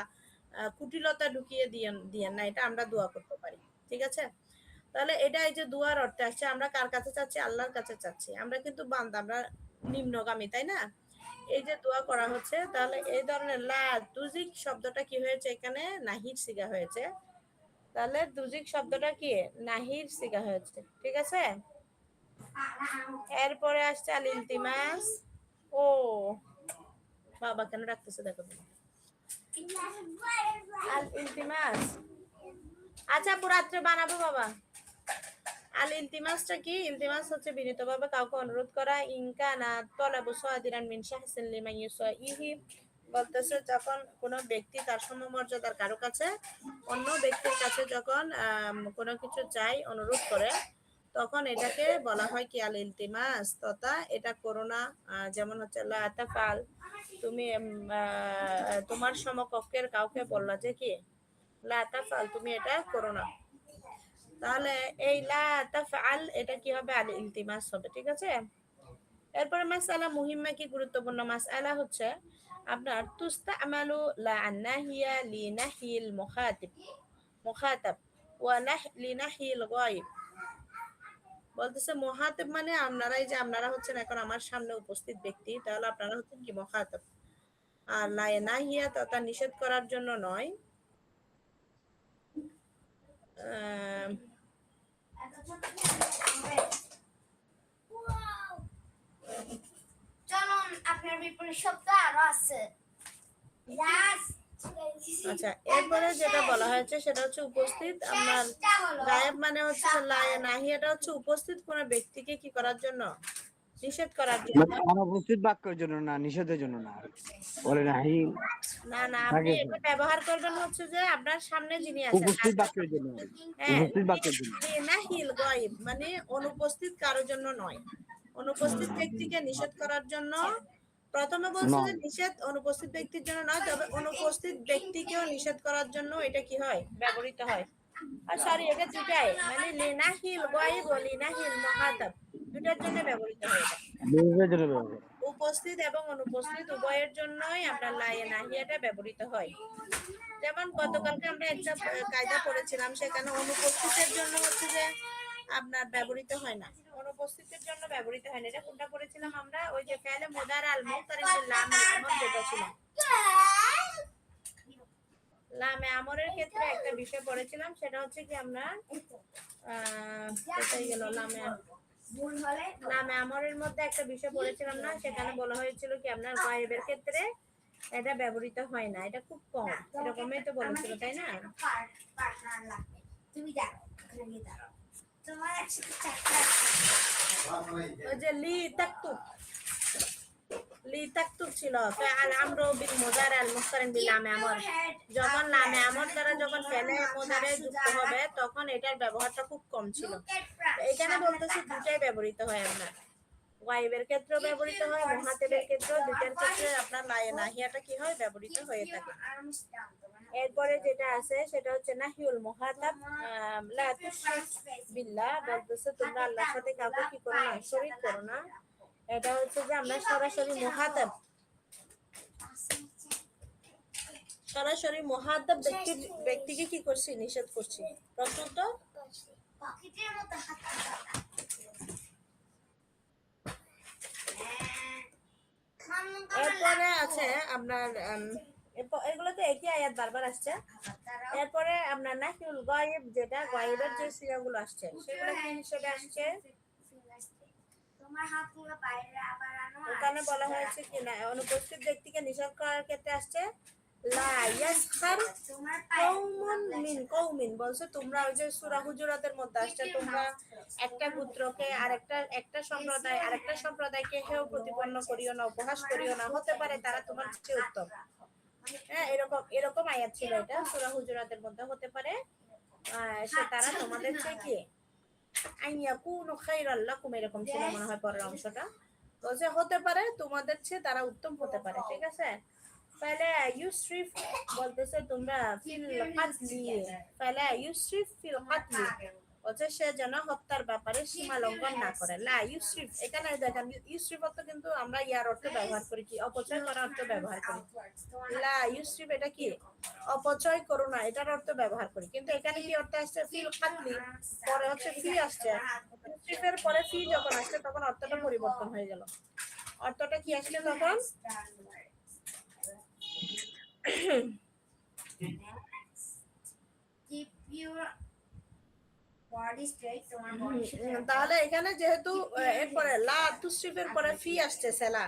কুটিলতা ঢুকিয়ে দিয়েন না, এটা আমরা দোয়া করতে পারি। ঠিক আছে, তাহলে এটা এই যে দুয়ার অর্থে আসছে, আমরা কার কাছে চাচ্ছি, আল্লাহর কাছে চাচ্ছি, আমরা কিন্তু বান্দা, আমরা নিম্নগামী, তাই না? এই যে দোয়া করা হচ্ছে, তাহলে এই ধরনের লা তুজিক শব্দটা কি হয়েছে, এখানে নাহির সিগা হয়েছে, তাহলে তুজিক শব্দটা কি নাহির সিগা হয়েছে। ঠিক আছে, এরপরে আসছে আল ইলতিমাস। ও বাবা কেন রাখতেছে দেখো তুমি। আল ইলতিমাস, আচ্ছা রাত্রে বানাবো বাবা। আল ইলতিমাসটা কি, ইলতিমাস হচ্ছে বিনীতভাবে কাউকে অনুরোধ করা, ইনকা না তলাবু সাদিরান মিন শাহসিন লিমান ইউসাইহি, বলতেছে যখন কোনো ব্যক্তি তার সমমর্যাদার কারো কাছে অন্য ব্যক্তির কাছে যখন কোনো কিছু চাই, অনুরোধ করে, তখন এটাকে বলা হয় কি আল ইলতিমাস, তথা এটা করো না। যেমন হচ্ছে লা তাফআল, তুমি তোমার সমকক্ষের কাউকে বললা যে কি লা তাফআল, তুমি এটা করো না, তাহলে এই লা তাফআল এটা কি হবে, আল ইলতিমাস হবে। ঠিক আছে, এরপরে মাসআলা মুহিম্মা, কি গুরুত্বপূর্ণ মাসআলা হচ্ছে আপনার তুস্তামালু লা আন্নাহিয়া লিনাহিল মুখাতাব ওয়া লিনাহিল গায়ব, বলতেছে মুখাতাব মানে আপনারা, এই যে আপনারা হচ্ছেন এখন আমার সামনে উপস্থিত ব্যক্তি, তাহলে আপনারা হচ্ছেন কি মুখাতাব, আর লা নাহিয়া তথা নিষেধ করার জন্য নয়। আহ, চলুন আপনার বিপরীত শব্দ আরো আছে। আচ্ছা, এরপরে যেটা বলা হয়েছে সেটা হচ্ছে উপস্থিত, আপনার গায়েব মানে হচ্ছে নাহিয়াটা হচ্ছে উপস্থিত কোন ব্যক্তিকে কি করার জন্য, নিষেধ করার জন্য। মানে অনুপস্থিত বাক্যের জন্য না, নিষেধের জন্য না, বলে নাহি না না, আপনি থাকে এটা ব্যবহার করবেন হচ্ছে যে আপনার সামনে যিনি আছেন উপস্থিত বাক্যের জন্য, হ্যাঁ, উপস্থিত বাক্যের জন্য। নাহিল গায়েব মানে অনুপস্থিত কারোর জন্য নয়, অনুপস্থিত ব্যক্তিকে নিষেধ করার জন্য। প্রথমে বলছে যে নয়। নিষেধ অনুপস্থিত ব্যক্তির জন্য নয়, তবে অনুপস্থিত ব্যক্তিকেও নিষেধ করার জন্য এটা কি হয়, ব্যবহৃত হয়। আর সরি, এটা দুটাই, মানে লিনাহিল গায়েব ও লিনাহিল মুখাতাব, দুটার জন্য ব্যবহৃত হয় এটা। নিষেধের জন্য ব্যবহার। উপস্থিত এবং অনুপস্থিত উভয়ের জন্যই আপনার নাহিয়াটা ব্যবহৃত হয়। যেমন গতকালকে আমরা একটা কায়দা পড়েছিলাম, সেখানে অনুপস্থিতের জন্য হচ্ছে যে আপনার ব্যবহৃত হয় না, অনুপস্থিতের জন্য ব্যবহৃত হয় না। এটা কোনটা পড়েছিলাম আমরা, ওই যে ফেলে মুদার আল মুতারিফিল লামুল আমর, যেটা ছিল লামে আমরের ক্ষেত্রে একটা বিষয় পড়েছিলাম, সেটা হচ্ছে কি আমরা কোথায় গেল, লামে আমরের মধ্যে একটা বিষয় পড়েছিলাম না, সেখানে বলা হয়েছিল কি আপনার গায়েবের ক্ষেত্রে এটা ব্যবহৃত হয় না, এটা খুব কম, এরকমই তো বলেছিল, তাই না? তুমি দাঁড়াও, তোমার একসাথে চারটা ওই যে লি তাকতুব ছিল ফাআল আমরু বিল মুদারি আল মুকতারিন বিল লামে আমর, যখন লামে আমর দ্বারা যখন ফেলে মুদারে যুক্ত হবে তখন এটার ব্যবহারটা খুব কম ছিল। এখানে বলতেছি দুটাই ব্যবহৃত হয়, আপনার গায়েবের ক্ষেত্রেও ব্যবহৃত হয়, মুহাতাবের ক্ষেত্রেও, দুটার ক্ষেত্রে আপনার নাহিয়াটা কি হয়, ব্যবহৃত হয়ে থাকে। এরপরে যেটা আছে সেটা হচ্ছে নাহিউল মুহাতাব, লা তুশরিক বিল্লাহ, বলতেছে তোমরা আল্লাহর সাথে কাউকে কি করো না, শরীক করো না। এটা হচ্ছে যে আমরা সরাসরি মুহাতাব, সরাসরি মুহাতাব ব্যক্তিকে কি করছি, নিষেধ করছি। প্রশ্ন তো পকেটের মতো হাত এরপরে আছে আপনার এগুলো তো একই আয়াত বারবার আসছে। এরপরে আমরা নাফিউল গায়েব, যেটা গায়েবের যে সিগাগুলো আসছে সেগুলো কি হিসেবে আসছে? তোমার হাতগুলো বাইরে আবার আনো। ওখানে বলা হয়েছে কি না, অনুপস্থিত ব্যক্তিকে নিষেধ করার ক্ষেত্রে আসছে লা ইয়াসখার কওমুন মিন কওমিন, বলছে তোমরা ওই যে সূরা হুজুরাতের মধ্যে আসছে তোমরা একটা পুত্রকে একটা সম্প্রদায়কে হেয় প্রতিপন্ন করিও না, উপহাস করিও না, হতে পারে তারা তোমার চেয়ে উত্তম। হ্যাঁ, এরকম আয়াত ছিল এটা সূরা হুজুরাতের মধ্যে, হতে পারে সে তারা তোমাদের চেয়ে কি আইয়াকুনু খায়রাল লাকুম, এরকম ছিল মনে হয় পরের অংশটা। বলছে হতে পারে তোমাদের চেয়ে তারা উত্তম হতে পারে, ঠিক আছে। ফালা ইউসরিফ বলতেছে তোমরা ফিল কাতলি, ফালা ইউসরিফ ফিল কাতলি, বলছে সে যেন হত্যার ব্যাপারে সীমা লঙ্ঘন না করে। লা ইউসরিফ, এখানে দেখেন ইউসরিফ অর্থ কিন্তু আমরা ইয়ার অর্থ ব্যবহার করি কি, অপচয় করার অর্থ ব্যবহার করি। লা ইউসরিফ এটা কি, অপচয় করো না, এটার অর্থ ব্যবহার করি। কিন্তু এখানে কি অর্থ আসছে, ফিল কাতলি, পরে হচ্ছে ফি আসছে। ইউসরিফের পরে ফি যখন আসছে তখন অর্থটা পরিবর্তন হয়ে গেল। অর্থটা কি আসছে তখন? Keep your body straight, তোমার body তাহলে এখানে যেহেতু এরপরে লা তুসরিফের পরে ফি আসছে সেলা,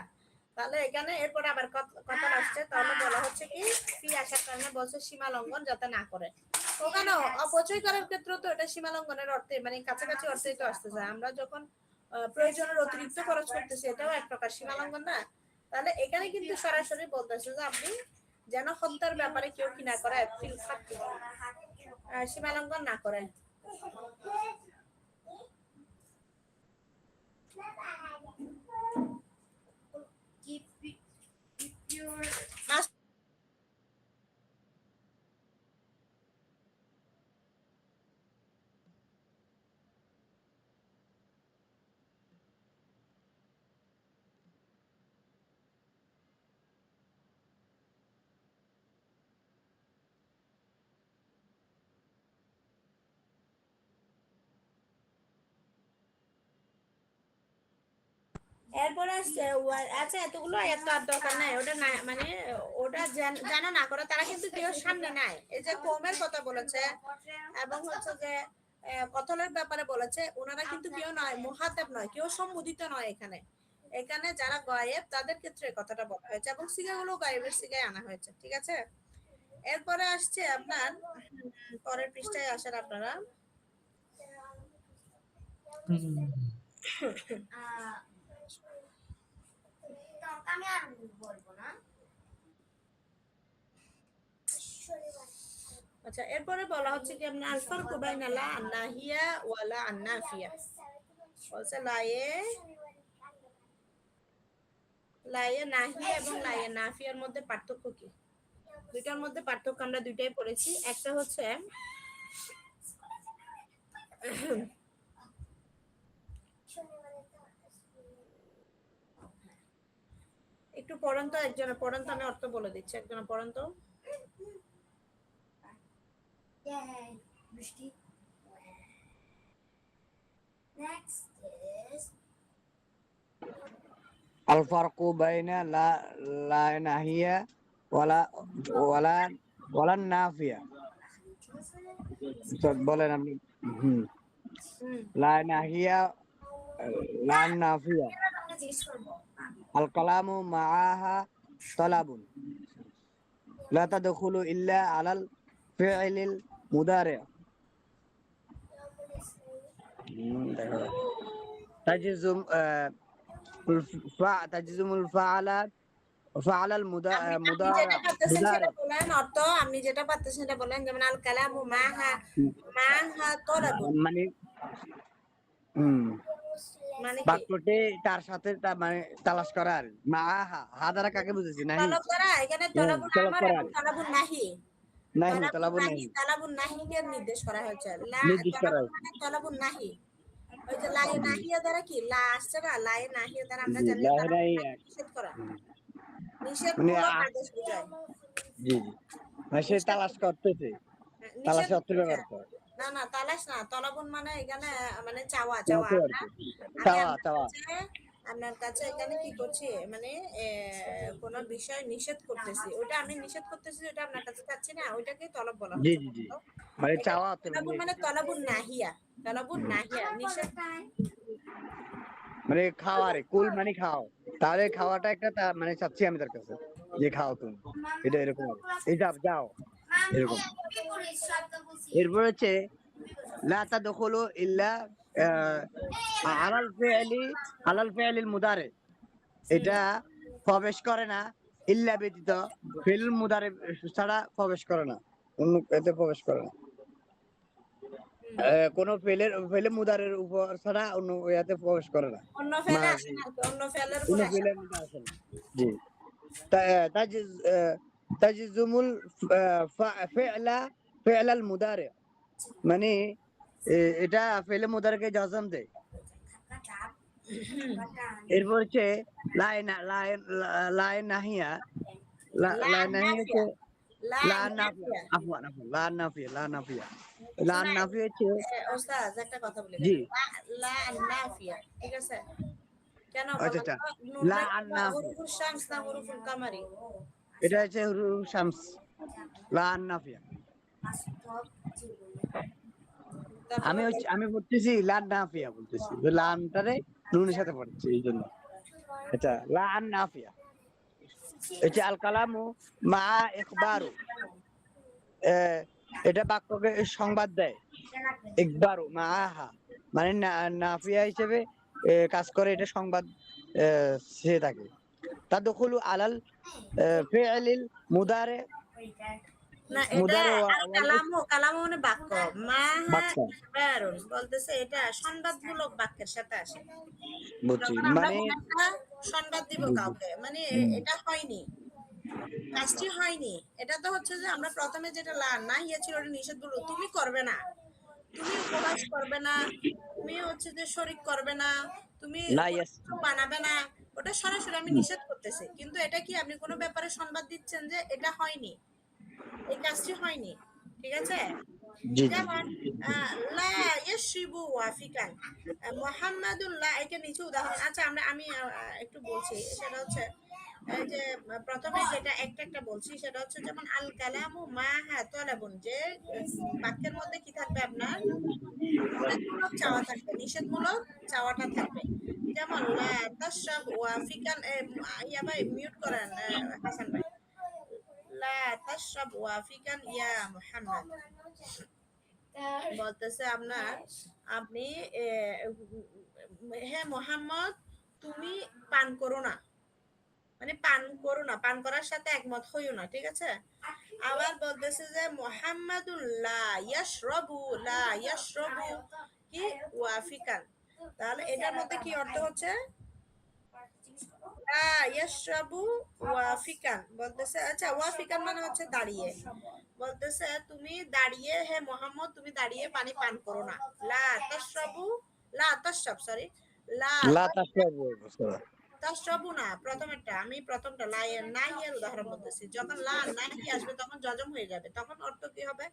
তাহলে এখানে এরপরে আবার কথা আসছে, তাহলে বলা হচ্ছে কি ফি আসার কারণে বলছে সীমা লঙ্ঘন যাতে না করে। ওখানে অপচয় করার ক্ষেত্রে তো এটা সীমা লঙ্ঘনের অর্থে মানে কাছাকাছি অর্থেই তো আসতেছে। আমরা যখন প্রয়োজনের অতিরিক্ত খরচ করতেছি এটাও এক প্রকার সীমা লঙ্ঘন না? তাহলে এখানে কিন্তু সরাসরি বলতেছে যে আপনি যেন হত্যার ব্যাপারে কেউ কি না করে, ফিল খাতি সীমা লঙ্ঘন না করে। keep your এরপরে আসছে আচ্ছা এতগুলো আয়াত তো আর দরকার নাই, ওটা না মানে ওটা জানা না করে তারা কিন্তু কেউ সামনে নাই। এই যে কওমের কথা বলেছে এবং হচ্ছে যে কথলের ব্যাপারে বলেছে, ওনারা কিন্তু কেউ নয়, মুহাতাব নয়, কেউ সম্বোধিত নয় এখানে। এখানে যারা গায়েব তাদের ক্ষেত্রে কথাটা বলা হয়েছে এবং সিগাগুলো গায়েবের সিগায় আনা হয়েছে, ঠিক আছে। এরপরে আসছে আপনার পরের পৃষ্ঠায় আসার আপনারা আমি আর বলবো না। আচ্ছা এরপরে বলা হচ্ছে কি আপনার আল ফারকু বাইনা লা আন্নাহিয়া ওয়া লা আন্নাফিয়া, বলছে লায়ে নাহিয়া এবং লায়ে নাফিয়ার মধ্যে পার্থক্য কি? দুইটার মধ্যে পার্থক্য আমরা দুইটাই পড়েছি। একটা হচ্ছে একটু পড়েন তো, একজনে পড়েন তো, আমি অর্থ বলে দিচ্ছি, একজনে পড়েন তো। বৃষ্টি। Next is الفرق بين لا ناهية ولا نافية বলেন আপনি لا ناهية لا نافية الكلام معها طلب لا تدخل إلا على الفعل المضارع تجزم تجزم الفعل فعل المضارع অর্থ আপনি যেটা পাচ্ছেন সেটা বলেন, যেমন আল কালামু মাহা তলাবু মানে মানে কি? বাক্যটি তার সাথে মানে তালাশ করার মাহা হা দ্বারা কাকে বুঝেছি নাহি তলব করা, এখানে তলাবুন আমার এবং তলাবুন নাহি, নাহি তালাবুন নাহি তলাবুন নাহিকে নির্দেশ করা হয়েছে। লা নির্দেশ করা তলাবুন মানে তলাবুন নাহি, ওই যে লাই নাহিয়া দ্বারা কি লা আসছে না, লাই নাহিয়া দ্বারা আমরা জানি নিষেধ করা, নিষেধ মূলক আদেশ বোঝায়। জি মানে সে তালাশ করতেছে, তালাশ অর্থ ব্যবহার করে না তালাশ না, তলাবুন মানে এখানে মানে চাওয়া চাওয়া আপনার কাছে এখানে কি করছি, মানে কোনো বিষয় নিষেধ করতেছি, ওটা আমি নিষেধ করতেছি, ওটা আপনার কাছে চাচ্ছি না, ওইটাকে তলব বলা জি হচ্ছে। জি জি, মানে এটা চাওয়া তো তলাবুন মানে তলাবুন নাহিয়া, তলাবুন নাহিয়া নিষেধ। মানে খাওয়া রে, কুল মানে খাও, তাহলে খাওয়াটা একটা মানে চাচ্ছি আমি তার কাছে যে খাও তুমি, এটা এরকম হবে। এই যাও যাও এরকম। এরপর হচ্ছে লা তাদখুলু ইল্লা আহ, আলাল ফি'লিল মুদারি, এটা প্রবেশ করে না ইল্লা ব্যতীত ফিল মুদারি ছাড়া প্রবেশ করে না, অন্য এতে প্রবেশ করে না। কোন ফেলে মুদারের উপর ছাড়া অন্য ইয়াতে প্রবেশ করে না। অন্য ফেলে আসে মাঝি না, অন্য ফেলের কোন উপরে আসে ফেলের না। মধ্যে আসে না। জি। তাজিজ তাজিজুমুল ফি'লা ফি'লাল মুদারি, মানে এটা ফেলে মুদারিকে জাজম দেয়। এরপর হচ্ছে লায়ে নাহিয়া, লা নাহিয়া হচ্ছে নাফিয়া, লা লা নাফিয়া, নাফিয়া। আফওয়ান আফওয়ান, লা নাফিয়া, লা শোনাই, নাফিয়া হচ্ছে ওস্তাদ একটা কথা বলে জি। গেলেন, লা নাফিয়া, ঠিক আছে? কেন আচ্ছা বলেন আচ্ছা, তো? নুনটা লা কি নাফিয়া, হুরুফুল শামস না হুরুফুল কামারি? এটা হচ্ছে শামস, লা নাফিয়া। তারপর আমি বলতেছি লা নাফিয়া বলতেছি, লানটারে নুনের সাথে পড়ছে এই জন্য। আচ্ছা, লা নাফিয়া হচ্ছে আল কালামু মা ইখবারু, এটা বাক্যকে সংবাদ দেয়। ইখবারু মা আহা, মানে নাফিয়া হিসেবে কাজ করে, এটা সংবাদ সে থাকে। তাদখুলু আলাল ফি'লিল মুদারে, না, এটা মুদারে আল কালামু, কালামু মানে বাক্য, মাহা বাক্য ইখবারুন বলতেছে এটা সংবাদমূলক বাক্যের সাথে আসে। বুঝছি, যখন আমরা মানে কোনো একটা সংবাদ দিব কাউকে, মানে এটা হয়নি, কাজটি হয়নি, এটা তো হচ্ছে যে আমরা প্রথমে যেটা না ইয়ে ছিল ওটা নিষেধ বলবো, তুমি করবে না, তুমি উপবাস করবে না, তুমি হচ্ছে যে শরীক করবে না, তুমি লা কোনো ইয়াস, কিছু বানাবে না, ওটা সরাসরি আমি নিষেধ করতেছি, কিন্তু এটা কি আপনি কোনো ব্যাপারে সংবাদ দিচ্ছেন যে এটা হয়নি, এই কাজটি হয়নি, ঠিক আছে? জি জি যেমন লা ইয়াশরিবু ওয়াফিকান, মুহাম্মাদুন, লা, এটা নিচে উদাহরণ। আচ্ছা আমি একটু বলছি, সেটা হচ্ছে এই যে প্রথমে যেটা একটা একটা বলছি সেটা হচ্ছে যেমন আল কালামু মা হ্যাঁ তলাবুন, যে বাক্যের মধ্যে কি থাকবে আপনার নিষেধমূলক চাওয়া থাকবে, নিষেধমূলক চাওয়াটা থাকবে। যেমন লা তাশরাব ওয়াফিকান, ইয়া ভাই মিউট করেন, হাসান ভাই। লা তাশরাব ওয়াফিকান ইয়া মুহাম্মদ, বলতেছে আপনার, আপনি হে মোহাম্মদ তুমি পান করো না, মানে পান করো না, পান করার সাথে একমত হইও না, ঠিক আছে? আবার বলতেছে যে মুহাম্মাদুন লা ইয়াশরাবু কি ওয়াফিকান, তাহলে এটার মধ্যে কি অর্থ হচ্ছে? লা ইয়াশরাবু ওয়াফিকান বলতেছে, আচ্ছা ওয়াফিকান মানে হচ্ছে দাঁড়িয়ে, বলতেছে তুমি দাঁড়িয়ে, হে মোহাম্মদ তুমি দাঁড়িয়ে পানি পান করো না। লা তাশরাবু, লা তাশরাব, সরি, লা লা তাশরাবু, তাশরাবু না, প্রথমেরটা, আমি প্রথমটা লা নাই এর উদাহরণ বলতেছি, যখন লা নাই আসবে তখন জজম হয়ে যাবে, তখন অর্থ কি হবে?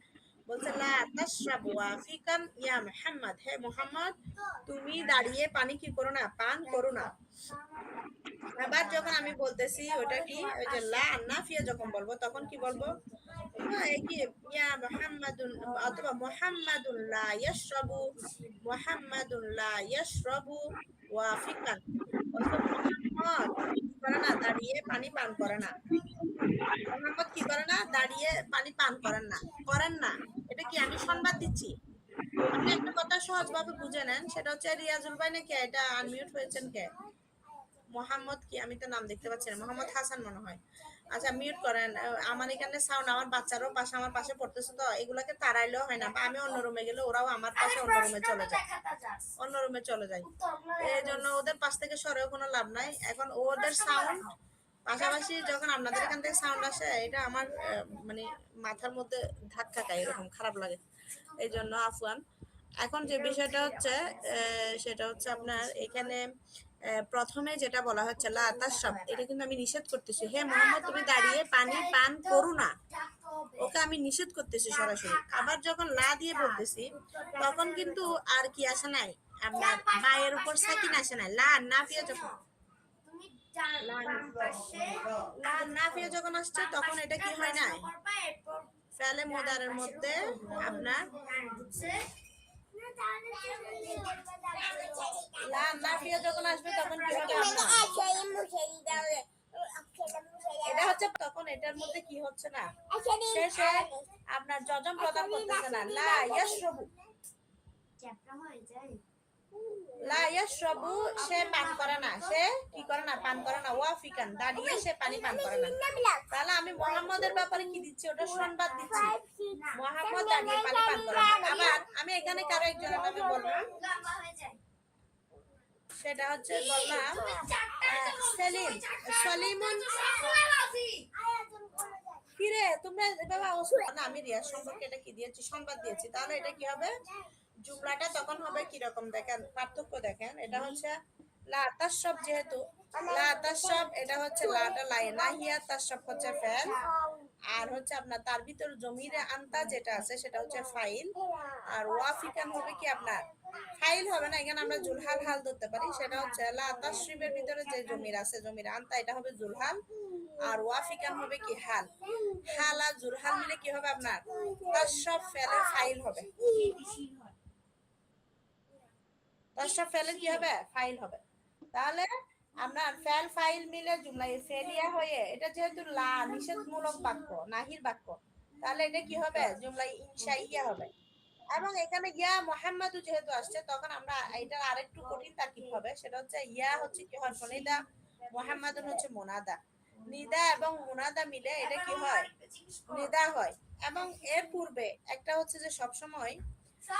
বলছে লা তাশরাবু ওয়াফিকান ইয়া মুহাম্মদ, হে মুহাম্মদ তুমি দাঁড়িয়ে পানি কি করো না, পান করো না। আবার যখন আমি বলতেছি ওটা কি, ওই যে লা নাফিয়া যখন বলবো তখন কি বলবো? এই কি ইয়া মুহাম্মাদুন, অথবা মুহাম্মাদুন লা ইয়াশরাবু, মুহাম্মাদুন লা ইয়াশরাবু ওয়াফিকান, অথবা মুহাম্মদ কি করে না, দাঁড়িয়ে পানি পান করে না, মুহাম্মদ কি করে না, দাঁড়িয়ে পানি পান করেন না, করেন না। এটা কি আমি সংবাদ দিচ্ছি? আপনি একটা কথা সহজভাবে বুঝে নেন, সেটা হচ্ছে রিয়াজুল ভাই নাকি, এটা আনমিউট হয়েছেন কে? মোহাম্মদ কি, আমি তো নাম দেখতে পাচ্ছি না, মোহাম্মদ হাসান মনে হয়। আচ্ছা মিউট করেন, আমার এখানে সাউন্ড, আমার বাচ্চারও পাশে, আমার পাশে পড়তেছে, তো এগুলাকে তাড়াইলেও হয় না, বা আমি অন্য রুমে গেলে ওরাও আমার পাশে অন্য রুমে চলে যায়, অন্য রুমে চলে যায়, এই জন্য ওদের পাশ থেকে সরেও কোনো লাভ নাই। এখন ওদের সাউন্ড পাশাপাশি যখন আপনাদের এখান থেকে সাউন্ড আসে, এটা আমার মানে মাথার মধ্যে ধাক্কা খায়, এরকম খারাপ লাগে, এই জন্য আফওয়ান। এখন যে বিষয়টা হচ্ছে সেটা হচ্ছে আপনার এখানে প্রথমে যেটা বলা হচ্ছে লা তাশরাব, এটা কিন্তু আমি নিষেধ করতেছি, হে মোহাম্মদ তুমি দাঁড়িয়ে পানি পান করো না, ওকে আমি নিষেধ করতেছি সরাসরি। আবার যখন লা দিয়ে বলতেছি তখন কিন্তু আর কি আসে নাই, আপনার বায়ের উপর সাকিন আসে না, লা নাফিয়া যখন তুমি ডান পাশে লা নাফিয়া যখন আসছে তখন এটা কি হয় না, করবা, এরপর ফেলে মোদারের মধ্যে আপনার ডান ঢুকছে। না, ডানে লা নাফিয়া যখন আসবে তখন কি হবে আপনার, এটা হচ্ছে তখন এটার মধ্যে কি হচ্ছে না, শেষে আপনার যজম প্রদান করতেছে না, লা ইয়াশরাবু, চ্যাপ্টা হয়ে যায়। লা ইয়াশরাবু, সে পান করে না, সে কি করে না, পান করে না, ওয়াফিকান, দাঁড়িয়ে সে পানি পান করে না। তাহলে আমি মোহাম্মদের ব্যাপারে কি দিচ্ছি, ওটা সংবাদ দিচ্ছি, মোহাম্মদ দাঁড়িয়ে পানি পান করে না। আবার আমি এখানে কারো একজনের নামে বলবো, লম্বা হয়ে যায়। সেটা হচ্ছে বললাম সেলিম, সলিমুন, কিরে তোমরা বাবা না, আমি রিয়াজ সম্পর্কে এটা কি দিয়েছি, সংবাদ দিয়েছি। তাহলে এটা কি হবে, জুমলাটা তখন হবে কি রকম দেখেন, পার্থক্য দেখেন। এটা হচ্ছে লা তাশরাব, যেহেতু লা তাশরাব, এটা হচ্ছে লাটা লাই নাহিয়া, তাশরাব হচ্ছে ফেল, আর হচ্ছে আপনার তার ভিতর জমিরে আনতা যেটা আছে সেটা হচ্ছে ফাইল, আর ওয়াফিকান হবে কি আপনার ফাইল হবে না, এখানে আমরা জুলহাল হাল ধরতে পারি। সেটা হচ্ছে লা তাশরিবের ভিতরে যে জমির আছে, জমির আনতা, এটা হবে জুলহাল, আর ওয়াফিকান হবে কি হাল। হাল আর জুলহাল মিলে কি হবে আপনার তাশরাব ফেলের ফাইল হবে, তাশরাব ফেলের কি হবে, ফাইল হবে। তাহলে আপনার ফেল ফাইল মিলে জুমলায় ফেলিয়া হয়ে, এটা যেহেতু লা নিষেধমূলক বাক্য, নাহির বাক্য, তাহলে এটা কি হবে, জুমলায় ইনশাইয়া হবে। এবং এখানে ইয়া মুহাম্মাদু যেহেতু আসছে, তখন আমরা এটার আরেকটু কঠিন তারকিব হবে, সেটা হচ্ছে ইয়া হচ্ছে কি হরফ নিদা, মুহাম্মাদুন হচ্ছে মুনাদা। নিদা এবং মুনাদা মিলে এটা কি হয়, নিদা হয়। এবং এর পূর্বে একটা হচ্ছে যে সবসময়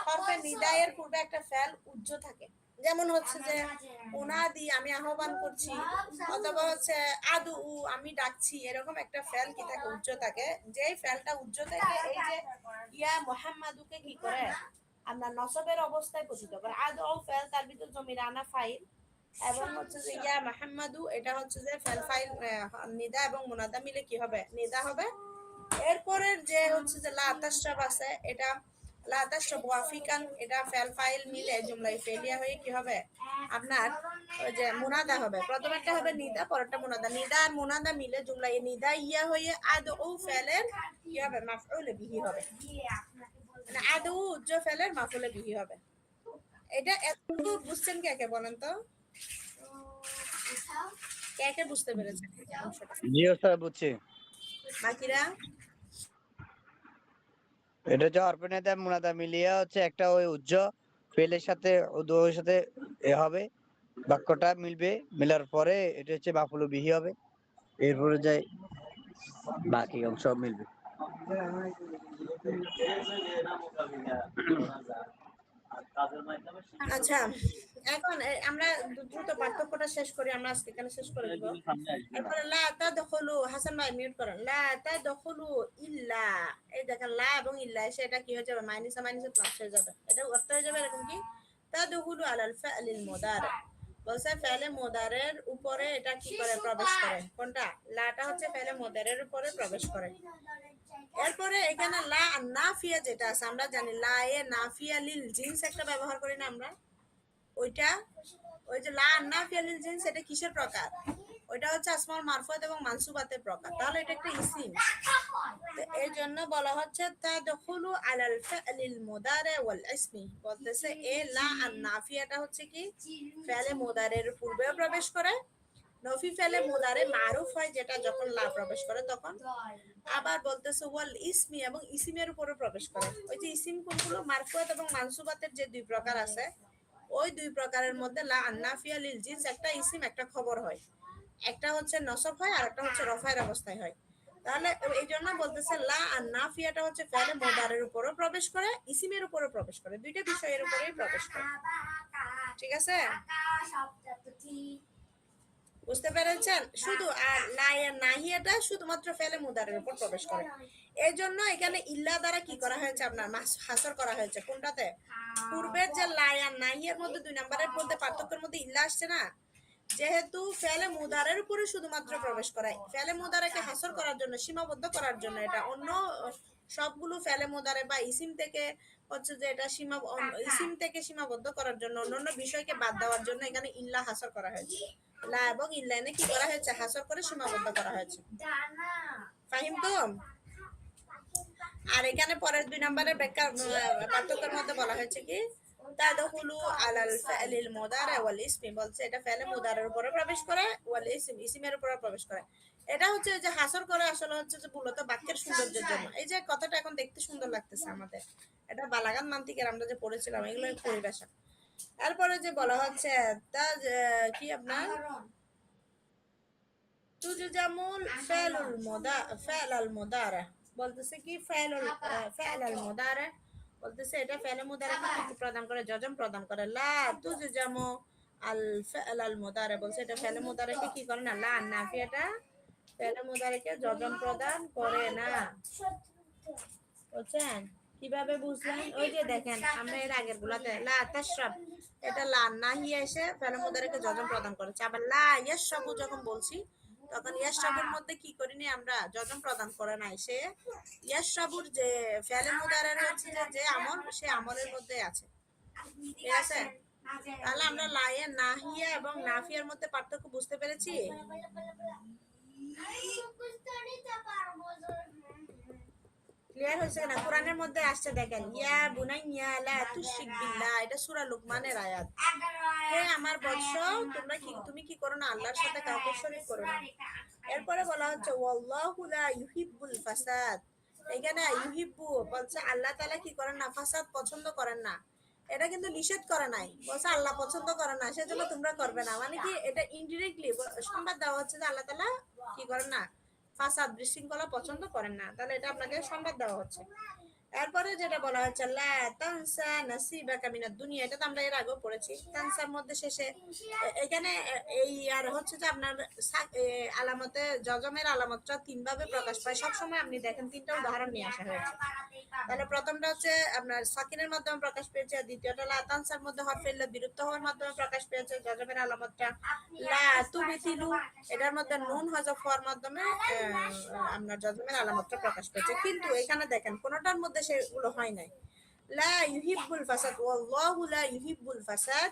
হরফে নিদায়ের পূর্বে একটা ফেল উজ্জ থাকে, যেমন হচ্ছে যে উনাদি, আমি আহ্বান করছি, অথবা হচ্ছে আদু, আমি ডাকছি, এরকম একটা ফেল কি থাকে, উজ্জ থাকে। যেই ফেলটা উজ্জ থাকে, এই যে ইয়া মুহাম্মাদুকে কি করে আমরা নসবের অবস্থায় পতিত করে, আদু ফেল, তার ভিতর জমির আনা ফাইল, এবং হচ্ছে যে ইয়া মুহাম্মাদু, এটা হচ্ছে যে ফেল ফাইল, নিদা এবং মুনাদা মিলে কি হবে, নিদা হবে। এরপরের যে হচ্ছে যে লা তাশরাব আছে, এটা লা তাশরাব ওয়াফিকান, এটা ফেল ফাইল মিলে জুমলায় ফেলিয়া হয়ে কি হবে আপনার ওই যে মুনাদা হবে। প্রথমেরটা হবে নিদা, পরেরটা মুনাদা। নিদা আর মুনাদা মিলে জুমলায় নিদা ইয়া হয়ে আদউ ফেলের কি হবে, মাফউল বিহি হবে, মানে আদউ উজ্জ ফেলের মাফউল বিহি হবে। এটা এতটুকু বুঝছেন কে কে বলেন তো, কে কে বুঝতে পেরেছেন এই অংশটা, জি ওস্তাদ, বুঝছি। বাকিরা? এটা হচ্ছে অর্পণেতা মুনাদা মিলিয়ে হচ্ছে একটা ওই উজ্জ ফেলের সাথে উদয়ের সাথে এ হবে, বাক্যটা মিলবে, মিলার পরে এটা হচ্ছে মাফুল বিহি হবে, এরপরে যাই বাকি অংশ মিলবে। আচ্ছা, এখন আমরা দ্রুত পার্থক্যটা শেষ করি, আমরা আজকে এখানে শেষ করে দিব। এরপরে লা তাদখুলু, হাসান ভাই মিউট করেন, লা তাদখুলু ইল্লা, এই দেখেন লা এবং ইল্লা এসে এটা কি হয়ে যাবে, মাইনাসে মাইনাসে প্লাস হয়ে যাবে। এটা অর্থ হয়ে যাবে এরকম কি, তাদখুলু আলাল ফা'লিল মুদারি, বলছে ফেলে মুদারের উপরে এটা কি করে, প্রবেশ করে। কোনটা, লাটা হচ্ছে ফেলে মুদারের উপরে প্রবেশ করে। এরপরে এখানে লা নাফিয়া যেটা আছে, আমরা জানি লা এ নাফিয়া লিল জিন্স একটা ব্যবহার করি না আমরা, ওইটা ওই যে লা নাফিয়া লিল জিন্স, এটা কিসের প্রকার, ওইটা হচ্ছে আসমাউল মারফুআত এবং মানসুবাতের প্রকার। তাহলে এটা একটা ইসিম, তো এই জন্য বলা হচ্ছে তাদখুলু আলাল ফা'লিল মুদারি ওয়াল ইসমি, বলতেছে এ লা আন নাফিয়াটা হচ্ছে কি ফেলে মুদারের পূর্বে প্রবেশ করে, নফি ফেলে মুদারে মারুফ হয় যেটা যখন লা প্রবেশ করে তখন। আবার বলতেছে ওয়াল ইসমি, এবং ইসিমের উপরে প্রবেশ করে। ওই যে ইসিম কোনগুলো, মারফুয়াত এবং মানসুবাতের যে দুই প্রকার আছে, ওই দুই প্রকারের মধ্যে লা আন্নাফিয়া লিল জিন্স একটা ইসিম একটা খবর হয়, একটা হচ্ছে নসব হয় আর একটা হচ্ছে রফায়ের অবস্থায় হয়। তাহলে এই জন্য বলতেছে লা আন্নাফিয়াটা হচ্ছে ফেলে মুদারের উপরও প্রবেশ করে, ইসিমের উপরও প্রবেশ করে, দুইটা বিষয়ের উপরেই প্রবেশ করে। ঠিক আছে, বুঝতে পেরেছেন? শুধু আর লায়া নাহিয়াটা শুধুমাত্র ফেলে মুদারের উপর প্রবেশ করে। এই জন্য এখানে ইল্লা দ্বারা কি করা হয়েছে, আপনার হাসর করা হয়েছে কোনটাতে, পূর্বের যে লায়া নাহিয়ার মধ্যে দুই নম্বরের মধ্যে পার্থক্যের মধ্যে ইল্লা আসছে না, যেহেতু ফেলে মুদারের উপরে শুধুমাত্র প্রবেশ করায়, ফেলে মুদারাকে হাসর করার জন্য, সীমাবদ্ধ করার জন্য, এটা অন্য সবগুলো ফেলে মোদারে বা ইসিম থেকে হচ্ছে যে এটা ইসিম থেকে সীমাবদ্ধ করার জন্য অন্যান্য বিষয়কে বাদ দেওয়ার জন্য এখানে ইল্লা হাসর করা হয়েছে। লা এবং ইল্লা এনে কি করা হয়েছে? হাসর করে সীমাবদ্ধ করা হয়েছে। ফাহিম তো? আর এখানে পরের 2 নম্বরের ব্যাখ্যা পার্থক্যের মধ্যে বলা হয়েছে কি তাদখুলু আলাল ফাইলিল মুদারি ওয়াল ইসমি, বলছে এটা ফাইলে মুদারের উপরে প্রবেশ করে, ওয়াল ইসম ইসমের উপরে প্রবেশ করে। এটা হচ্ছে যে হাসর করে আসলে হচ্ছে যে মূলত বাক্যের সৌন্দর্যের জন্য। এই যে কথাটা এখন দেখতে সুন্দর লাগতেছে আমাদের, এটা বালাগান মান্তিকের আমরা যে পড়েছিলাম এগুলো পরিভাষা। তারপরে যে বলা হচ্ছে তা কি আপনার তুজজামুল ফাইলুল মুদারা, বলতেছে কি ফাইলুল মুদারা, বলতেছে এটা ফাইলে মুদারাকে কি প্রদান করে? যজম প্রদান করে। লা তুজজামু আল ফাইলুল মুদারা, বলছে এটা ফাইলে মুদারাকে কি করে না? লা নাফিয়াটা ফাইলে মুদারাকে যজম প্রদান করে না। বুঝছেন কিভাবে বুঝলেন? ওই যে দেখেন আমরা এর আগের গুলাতে লা তাশরাব, এটা লা নাহিয়া এসে ফাইলে মুদারাকে যজম প্রদান করেছে। আবার লা ইয়াশরাবু যখন বলছি তখন ইয়াশরাবুর মধ্যে কি করিনি আমরা? যজম প্রদান করে নাই। সে ইয়াশরাবুর যে ফাইলে মুদারা রয়েছে যে আমল, সে আমলের মধ্যে আছে। ঠিক আছে? তাহলে আমরা লায়ে নাহিয়া এবং নাফিয়ার মধ্যে পার্থক্য বুঝতে পেরেছি। ক্লিয়ার হয়েছে না? কোরআনের মধ্যে আসছে দেখেন ইয়া বুনাইয়া লা তুশরিক বিল্লাহ, এটা সূরা লুকমানের আয়াত। হে আমার বৎস, তুমি কি করো না? আল্লাহর সাথে কাউকে শরীক করো না। এরপরে বলা হচ্ছে ওয়াল্লাহু লা ইউহিব্বুল ফাসাদ, এখানে ইউহিব্বু বলছে আল্লাহ তাআলা কি করেন না? ফাসাদ পছন্দ করেন না। এটা কিন্তু নিষেধ করে নাই, বলছে আল্লাহ পছন্দ করে না সেজন্য তোমরা করবে না। মানে কি এটা ইনডিরেক্টলি সংবাদ দেওয়া হচ্ছে যে আল্লাহ তাআলা কি করেন না? ফাসাদ বিশৃঙ্খলা পছন্দ করেন না। তাহলে এটা আপনাকে সংবাদ দেওয়া হচ্ছে। এরপরে যেটা বলা হচ্ছে লা তানসা নাসিবাকা মিনাদ দুনিয়া, এটা তো আমরা এর আগেও পড়েছি। তানসার মধ্যে শেষে এখানে এই আর হচ্ছে যে আপনার আলামতে জজমের আলামতটা 3 ভাবে প্রকাশ পায়। সবসময় আপনি দেখেন 3টা উদাহরণ নিয়ে আসা হয়েছে। তাহলে প্রথমটা হচ্ছে আপনার সাকিনের মাধ্যমে প্রকাশ পেয়েছে, দ্বিতীয়টা লা তানসার মধ্যে হরফে ইল্লা বিলুপ্ত হওয়ার মাধ্যমে প্রকাশ পেয়েছে জজমের আলামতটা। লা তুবিতিলু, এটার মধ্যে নুন হযফ হওয়ার মাধ্যমে আপনার জজমের আলামতটা প্রকাশ পেয়েছে। কিন্তু এখানে দেখেন কোনটার মধ্যে সেগুলো হয় নাই। লা ইউহিব্বুল ফাসাদ ওয়াল্লাহু লা ইউহিব্বুল ফাসাদ,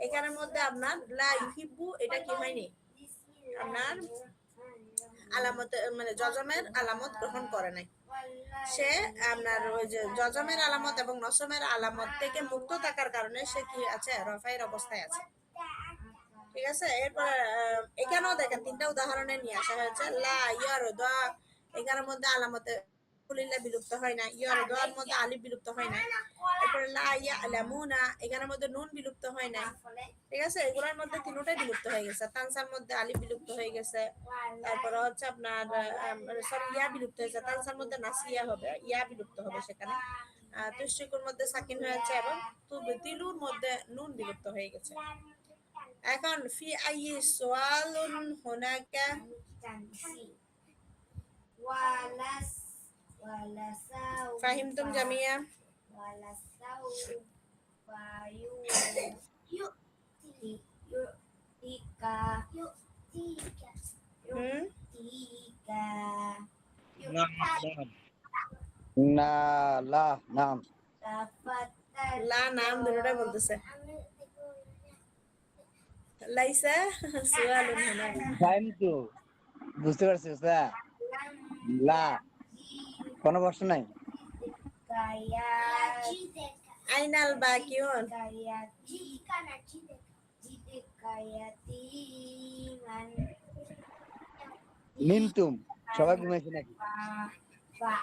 এখানের মধ্যে আপনার লা ইউহিব্বু এটা কি হয়নি? আপনার আলামত মানে জজমের আলামত গ্রহণ করে নাই। সে আপনার ওই যে জজমের আলামত এবং নসমের আলামত থেকে মুক্ত থাকার কারণে সে কি আছে? রফাইর অবস্থায় আছে। ঠিক আছে? এরপর এখানেও দেখেন 3টা উদাহরণে নিয়ে আসা হয়েছে। লা ইয়ারদা, এখানের মধ্যে আলামতে কুলিল্লা বিলুপ্ত হয় না, ইয়ারদার মধ্যে আলিফ বিলুপ্ত হয় না। এরপরে লা ইয়ালামুনা, এখানের মধ্যে নুন বিলুপ্ত হয় না। ঠিক আছে? এগুলোর মধ্যে 3টাই বিলুপ্ত হয়ে গেছে। তানসার মধ্যে আলিফ বিলুপ্ত হয়ে গেছে। তারপরে হচ্ছে আপনার সরি ইয়া বিলুপ্ত হয়েছে। তানসার মধ্যে নাসিয়া হবে, ইয়া বিলুপ্ত হবে সেখানে। তুশরিকুর মধ্যে সাকিন হয়েছে এবং তুবতিলুর মধ্যে নুন বিলুপ্ত হয়ে গেছে। এখন ফি আইয়ি সুআলুন হুনাকা ফাহিমতুম জামিয়া। না লা নাম লা নাম দুটোটাই বলতেছে। লাইসা সুআলুন হুনাকা, টাইম তো বুঝতে পারছিস না? লা কোনো প্রশ্ন নাই। আইনাল বাকিউন, নিমতুম সবাই ঘুমাইছে নাকি? Wa